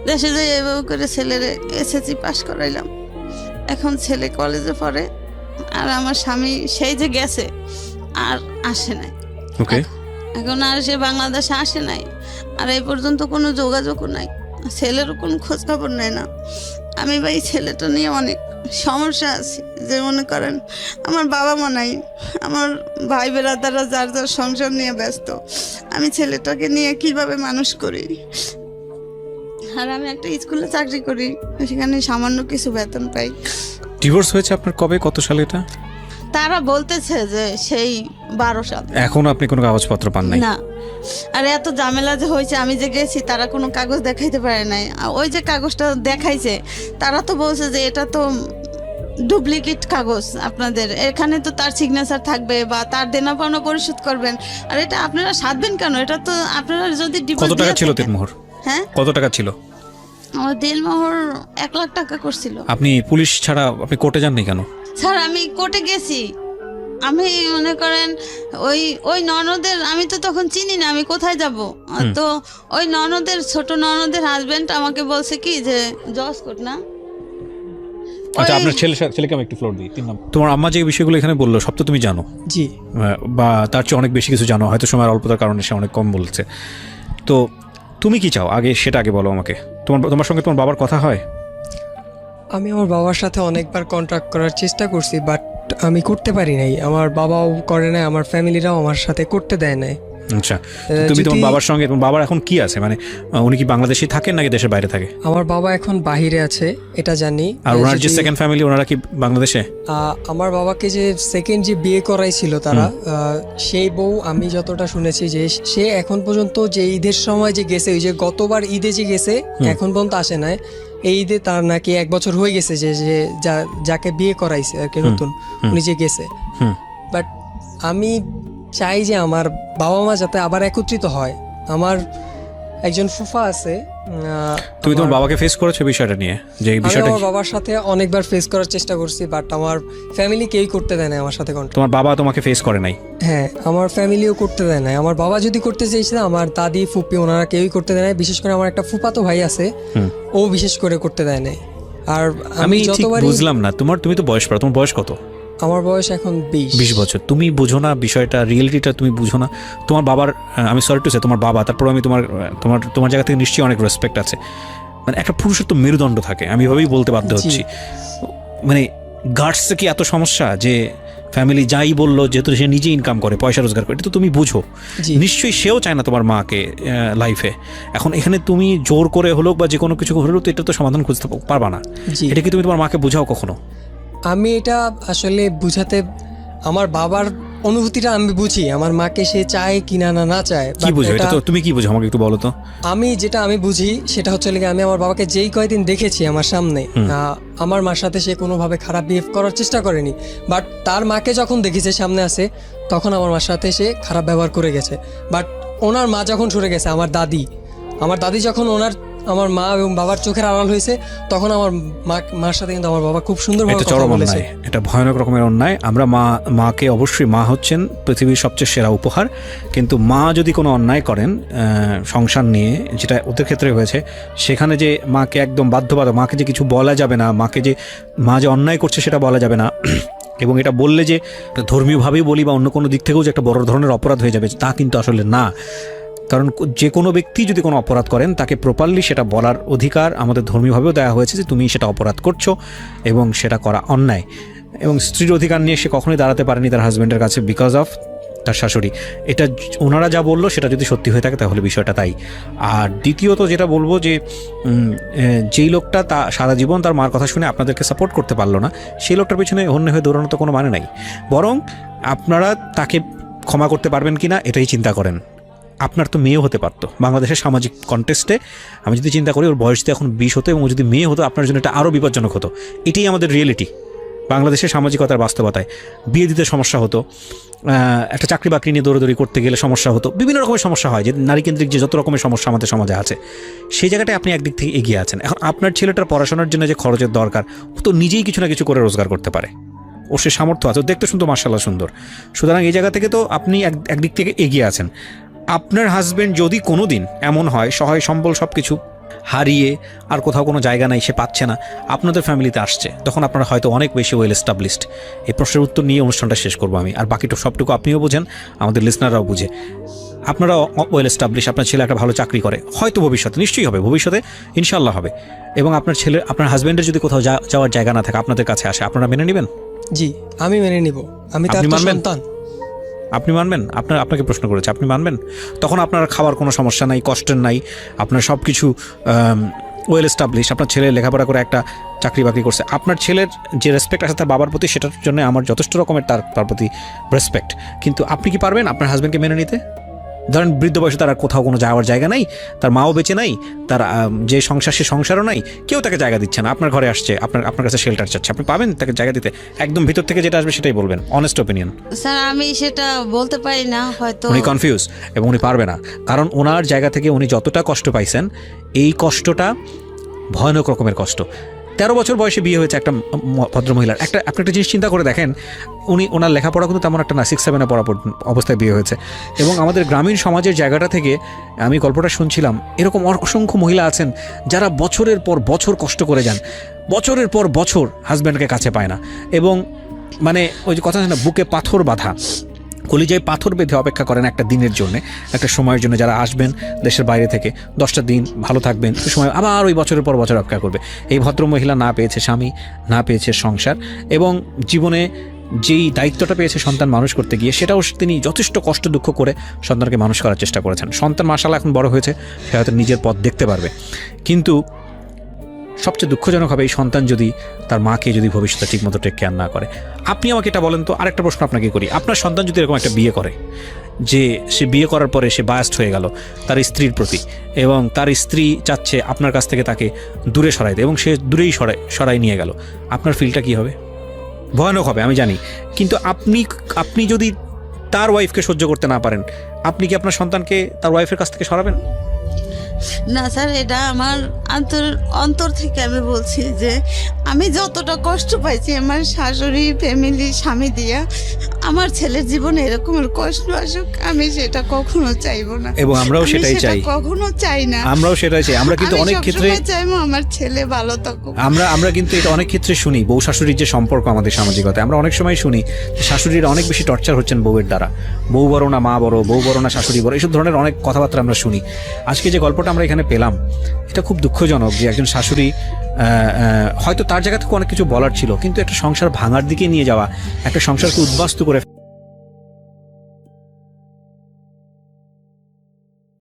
দেশে যাই এভাবে করে ছেলেরে এসএসসি পাস করাইলাম। এখন ছেলে কলেজে পড়ে, আর আমার স্বামী সেই যে গেছে আর আসে নাই। ওকে। এখন আর সে বাংলাদেশে আসে নাই, আর এই পর্যন্ত কোনো যোগাযোগও নাই, ছেলেরও কোনো খোঁজ খবর নেয় না। আমি ভাই ছেলেটা নিয়ে অনেক সমস্যা আছে, যে মনে করেন আমার বাবা মা নাই, আমার ভাই বেরাদাররা যার যার সংসার নিয়ে ব্যস্ত, আমি ছেলেটাকে নিয়ে কিভাবে মানুষ করি? আর আমি একটা স্কুলে চাকরি করি, সেখানে সামান্য কিছু বেতন পাই। ডিভোর্স হয়েছে আপনার কবে, কত সালে এটা? তারা বলতেছে যে সেই 12 সাল। এখন আপনি কোনো কাগজপত্র পান নাই? না। আর এত ঝামেলা যে হয়েছে, আমি যে গেছি তারা কোনো কাগজ দেখাইতে পারে নাই। ওই যে কাগজটা দেখাইছে, তারা তো বলছে যে এটা তো ডুপ্লিকেট কাগজ, আপনাদের এখানে তো তার সিগনেচার থাকবে বা তার দেনা পাওনা পরিশোধ করবেন, আর এটা আপনারা সাধবেন কেন? এটা তো আপনারা যদি কত টাকা ছিল দিনমোহর? হ্যাঁ, কত টাকা ছিল? আমার দিনমোহর 1 লাখ টাকা করছিল। আপনি পুলিশ ছাড়া আপনি কোর্টে যাননি কেন? স্যার আমি কোর্টে গেছি, আমি মনে করেন ওই ননদের, আমি তো তখন চিনি না আমি কোথায় যাব। তো ওই ননদের, ছোট ননদের হাজবেন্ড আমাকে বলছে কি যে জজ কোর্ট না। আচ্ছা, আপনার ছেলেকে আমি একটু ফ্লোর দিই। 3 নম্বর, তোমার আম্মা যে বিষয়গুলো এখানে বললো সব তো তুমি জানো? জি। বা তার চেয়ে অনেক বেশি কিছু জানো, হয়তো সময়ের অল্পতার কারণে সে অনেক কম বলছে। তো তুমি কি চাও আগে, সেটা আগে বলো আমাকে। তোমার সঙ্গে তোমার বাবার কথা হয়? আমি আমার বাবার সাথে অনেকবার কন্ট্যাক্ট করার চেষ্টা করছি, বাট আমি করতে পারি নাই। আমার বাবাও করে নাই, আমার ফ্যামিলিরাও আমার সাথে করতে দেয় নাই। আচ্ছা, তুমি তোমার বাবার সঙ্গে, তোমার বাবার এখন কি আছে, মানে উনি কি বাংলাদেশে থাকেন নাকি দেশের বাইরে থাকে? আমার বাবা এখন বাহিরে আছে, এটা জানি। আর ওনার যে সেকেন্ড ফ্যামিলি, ওনারা কি বাংলাদেশে? আমার বাবাকে যে সেকেন্ড যে বিয়ে করাইছিল তারা, সেই বউ, আমি যতটা শুনেছি যে সে এখন পর্যন্ত যে ঈদের সময় যে গেছে, ওই যে গতবার ঈদে যে গেছে, এখন পর্যন্ত আসে নাই। এই ঈদে তার নাকি 1 বছর হয়ে গেছে যে যাকে বিয়ে করাইছে আর কি নতুন, উনি যে গেছে। বাট আমি চাই যে আমার বাবা মা যাতে আবার একত্রিত হয়। আমার একজন ফুফা আছে। তুমি তোমার বাবাকে ফেস করেছো বিষয়টা নিয়ে? যে বিষয়টা আমার বাবার সাথে অনেকবার ফেস করার চেষ্টা করছি, বাট আমার ফ্যামিলি কেউই করতে দেয় না আমার সাথে কন্ট্যাক্ট। তোমার বাবা তোমাকে ফেস করে নাই? হ্যাঁ, আমার ফ্যামিলিও করতে দেয় না। আমার বাবা যদি করতে চাইছে, আমার দাদি ফুপি ওনারা কেউই করতে দেয় না। বিশেষ করে আমার একটা ফুফাতো ভাই আছে, ও বিশেষ করে করতে দেয় না। আর আমি যতবার বুঝলাম না, তুমি তো বয়স পড়ো, তোমার বয়স কত? আমার বয়স এখন 20 বছর। তুমি বুঝো না বিষয়টা, রিয়েলিটিটা তুমি বুঝো না। তোমার বাবার, আমি সরি টু সে, তোমার বাবা, তারপর আমি তোমার জায়গা থেকে নিশ্চয়ই অনেক রেসপেক্ট আছে। মানে একটা পুরুষের তো মেরুদণ্ড থাকে, আমি এভাবেই বলতে বাধ্য হচ্ছি। মানে গার্ডসে কি এত সমস্যা যে ফ্যামিলি যাই বললো, যেহেতু সে নিজে ইনকাম করে, পয়সা রোজগার করে, এটা তো তুমি বুঝো। নিশ্চয়ই সেও চায় না তোমার মাকে লাইফে। এখন এখানে তুমি জোর করে হলো বা যে কোনো কিছু হলেও তো এটা তো সমাধান খুঁজতে পারবা না। এটা কি তুমি তোমার মাকে বোঝাও কখনো? আমি এটা আসলে বুঝাতে আমার বাবার অনুভূতিটা আমি বুঝি, আমার মাকে সে চায় কিনা না চায়। কি But বুঝো এটা এটা তো তুমি কি বুঝো আমাকে একটু বলো তো। আমি বুঝি সেটা হচ্ছে কি, আমি আমার বাবাকে যেই কয়দিন দেখেছি আমার সামনে, আমার মার সাথে সে কোনোভাবে খারাপ বিহেভ করার চেষ্টা করেনি, বাট তার মাকে যখন দেখেছে সামনে আছে তখন আমার মার সাথে সে খারাপ ব্যবহার করে গেছে। বাট ওনার মা যখন সরে গেছে, আমার দাদি যখন আমার মা এবং বাবার চোখের আড়াল হয়েছে, তখন আমার মার সাথে কিন্তু আমার বাবা খুব সুন্দরভাবে এটা কথা চরম বলেছে। অন্যায়, এটা ভয়ানক রকমের অন্যায়। আমরা মাকে অবশ্যই, মা হচ্ছেন পৃথিবীর সবচেয়ে সেরা উপহার, কিন্তু মা যদি কোনো অন্যায় করেন সংসার নিয়ে, যেটা ওদের ক্ষেত্রে হয়েছে, সেখানে যে মাকে একদম বাধ্যবাধক, মাকে যে কিছু বলা যাবে না, মা যে অন্যায় করছে সেটা বলা যাবে না, এবং এটা বললে যে ধর্মীয়ভাবেই বলি বা অন্য কোনো দিক থেকেও যে একটা বড় ধরনের অপরাধ হয়ে যাবে, তা কিন্তু আসলে না। কারণ যে কোনো ব্যক্তি যদি কোনো অপরাধ করেন তাকে প্রপারলি সেটা বলার অধিকার আমাদের ধর্মীয়ভাবেও দেওয়া হয়েছে যে তুমি সেটা অপরাধ করছো এবং সেটা করা অন্যায়। এবং স্ত্রীর অধিকার নিয়ে সে কখনোই দাঁড়াতে পারেনি তার হাজব্যান্ডের কাছে বিকজ অফ তার শাশুড়ি। এটা ওনারা যা বললো সেটা যদি সত্যি হয়ে থাকে তাহলে বিষয়টা তাই। আর দ্বিতীয়ত যেটা বলবো যে যেই লোকটা সারা জীবন তার মার কথা শুনে আপনাদেরকে সাপোর্ট করতে পারলো না, সেই লোকটার পিছনে হন্যে হয়ে দৌড়ানো তো কোনো মানে নাই। বরং আপনারা তাকে ক্ষমা করতে পারবেন কিনা এটাই চিন্তা করেন। আপনার তো মেয়েও হতে পারতো বাংলাদেশের সামাজিক কন্টেস্টে। আমি যদি চিন্তা করি ওর বয়স তো এখন 20 হতো, এবং যদি মেয়ে হতো আপনার জন্য এটা আরও বিপজ্জনক হতো। এটাই আমাদের রিয়েলিটি, বাংলাদেশের সামাজিকতার বাস্তবতায়। বিয়ে দিতে সমস্যা হতো, একটা চাকরি বাকরি নিয়ে দৌড়াদৌড়ি করতে গেলে সমস্যা হতো, বিভিন্ন রকমের সমস্যা হয়, যে নারীকেন্দ্রিক যে যত রকমের সমস্যা আমাদের সমাজে আছে, সেই জায়গাটায় আপনি একদিক থেকে এগিয়ে আছেন। এখন আপনার ছেলেটার পড়াশোনার জন্য যে খরচের দরকার, ও তো নিজেই কিছু না কিছু করে রোজগার করতে পারে, ওর সে সামর্থ্য আছে, দেখতে শুনতো মাশাআল্লাহ সুন্দর। সুতরাং এই জায়গা থেকে তো আপনি একদিক থেকে এগিয়ে আছেন। আপনার হাজব্যান্ড যদি কোনো দিন এমন হয় সহায় সম্বল সব কিছু হারিয়ে আর কোথাও কোনো জায়গা নাই, সে পাচ্ছে না, আপনাদের ফ্যামিলিতে আসছে, তখন আপনারা হয়তো অনেক বেশি ওয়েল এস্টাবলিশড। এই প্রশ্নের উত্তর নিয়ে অনুষ্ঠানটা শেষ করবো আমি, আর বাকিটা সবটুকু আপনিও বোঝেন, আমাদের লিসনাররাও বুঝে। আপনারা ওয়েল এস্টাবলিশ, আপনার ছেলে একটা ভালো চাকরি করে, হয়তো ভবিষ্যতে নিশ্চয়ই হবে, ভবিষ্যতে ইনশাল্লাহ হবে, এবং আপনার হাজব্যান্ডের যদি কোথাও যাওয়ার জায়গা না থাকে আপনাদের কাছে আসে, আপনারা মেনে নেবেন? জি, আমি মেনে নিব। আমি তার সন্তান। আপনি মানবেন? আপনাকে প্রশ্ন করেছে, আপনি মানবেন? তখন আপনার খাওয়ার কোনো সমস্যা নাই, কষ্টের নাই, আপনার সব কিছু ওয়েল এস্টাবলিশ, আপনার ছেলে লেখাপড়া করে একটা চাকরি বাকরি করছে, আপনার ছেলের যে রেসপেক্ট আছে তার বাবার প্রতি, সেটার জন্য আমার যথেষ্ট রকমের তার প্রতি রেসপেক্ট। কিন্তু আপনি কি পারবেন আপনার হাজব্যান্ডকে মেনে নিতে? ধরেন বৃদ্ধ বয়সে তার কোথাও কোনো যাওয়ার জায়গা নাই, তার মাও বেঁচে নাই, তার যে সংসার সে সংসারও নাই, কেউ তাকে জায়গা দিচ্ছে না, আপনার ঘরে আসছে, আপনার কাছে শেল্টার চাচ্ছে, আপনি পাবেন তাকে জায়গা দিতে? একদম ভিতর থেকে যেটা আসবে সেটাই বলবেন, অনেস্ট ওপিনিয়ন। স্যার আমি সেটা বলতে পারি না, হয়তো উনি কনফিউজ এবং উনি পারবে না, কারণ ওনার জায়গা থেকে উনি যতটা কষ্ট পাইছেন, এই কষ্টটা ভয়ানক রকমের কষ্ট। 13 বছর বয়সে বিয়ে হয়েছে একটা ভদ্রমহিলার। আপনি একটা জিনিস চিন্তা করে দেখেন, ওনার লেখাপড়া কিন্তু তেমন একটা না, 6-7-এ পড়া অবস্থায় বিয়ে হয়েছে। এবং আমাদের গ্রামীণ সমাজের জায়গাটা থেকে আমি গল্পটা শুনছিলাম, এরকম অসংখ্য মহিলা আছেন যারা বছরের পর বছর কষ্ট করে যান, বছরের পর বছর হাজব্যান্ডকে কাছে পায় না, এবং মানে ওই যে কথা আছে না, বুকে পাথর বাঁধা, কলিজায় পাথর বেঁধে অপেক্ষা করেন একটা দিনের জন্য, একটা সময়ের জন্য, যারা আসবেন দেশের বাইরে থেকে, 10টা দিন ভালো থাকবেন, একটু সময় আবার ওই বছরের পর বছর অপেক্ষা করবে। এই ভদ্রমহিলা না পেয়েছে স্বামী, না পেয়েছে সংসার, এবং জীবনে যেই দায়িত্বটা পেয়েছে সন্তান মানুষ করতে গিয়ে, সেটাও তিনি যথেষ্ট কষ্ট দুঃখ করে সন্তানকে মানুষ করার চেষ্টা করেছেন। সন্তান মাশাআল্লাহ এখন বড় হয়েছে, সে হয়তো নিজের পথ দেখতে পারবে, কিন্তু সবচেয়ে দুঃখজনক হবে এই সন্তান যদি তার মাকে যদি ভবিষ্যতে ঠিকমতো টেক কেয়ার না করে। আপনি আমাকে এটা বলেন তো, আরেকটা প্রশ্ন আপনাকে করি, আপনার সন্তান যদি এরকম একটা বিয়ে করে, যে সে বিয়ে করার পরে সে বায়াস্ট হয়ে গেল তার স্ত্রীর প্রতি, এবং তার স্ত্রী চাচ্ছে আপনার কাছ থেকে তাকে দূরে সরাইতে, এবং সে দূরেই সরাই নিয়ে গেল, আপনার ফিলটা কী হবে? ভয়ানক হবে, আমি জানি। কিন্তু আপনি যদি তার ওয়াইফকে সহ্য করতে না পারেন, আপনি কি আপনার সন্তানকে তার ওয়াইফের কাছ থেকে সরাবেন? না স্যার, এটা আমার অন্তর থেকে আমি বলছি যে আমি যতটা কষ্ট পাইছি আমার শাশুড়ি, ফ্যামিলি, স্বামী দিয়া, আমার ছেলের জীবনে এরকমের কষ্ট আসুক আমি সেটা কখনো চাইবো না, এবং আমরাও সেটাই চাই, কখনো চাই না, আমরাও সেটাই চাই। আমরা কিন্তু অনেক ক্ষেত্রে চাইবো আমার ছেলে ভালো থাকুক। আমরা কিন্তু এটা অনেক ক্ষেত্রে শুনি, বউ শাশুড়ির যে সম্পর্ক আমাদের সামাজিকতায়, আমরা অনেক সময় শুনি শাশুড়িরা অনেক বেশি টর্চার হচ্ছেন বউয়ের দ্বারা, বউ বড় না মা বড়, বউ বড় না শাশুড়ি বড়, এইসব ধরনের অনেক কথাবার্তা আমরা শুনি। আজকে যে গল্পটা আমরা এখানে পেলাম, এটা খুব দুঃখজনক যে একজন শাশুড়ি, হয়তো তার জায়গা থেকে অনেক কিছু বলার ছিল, কিন্তু একটা সংসার ভাঙার দিকে নিয়ে যাওয়া, একটা সংসারকে উদ্বাস্তু করে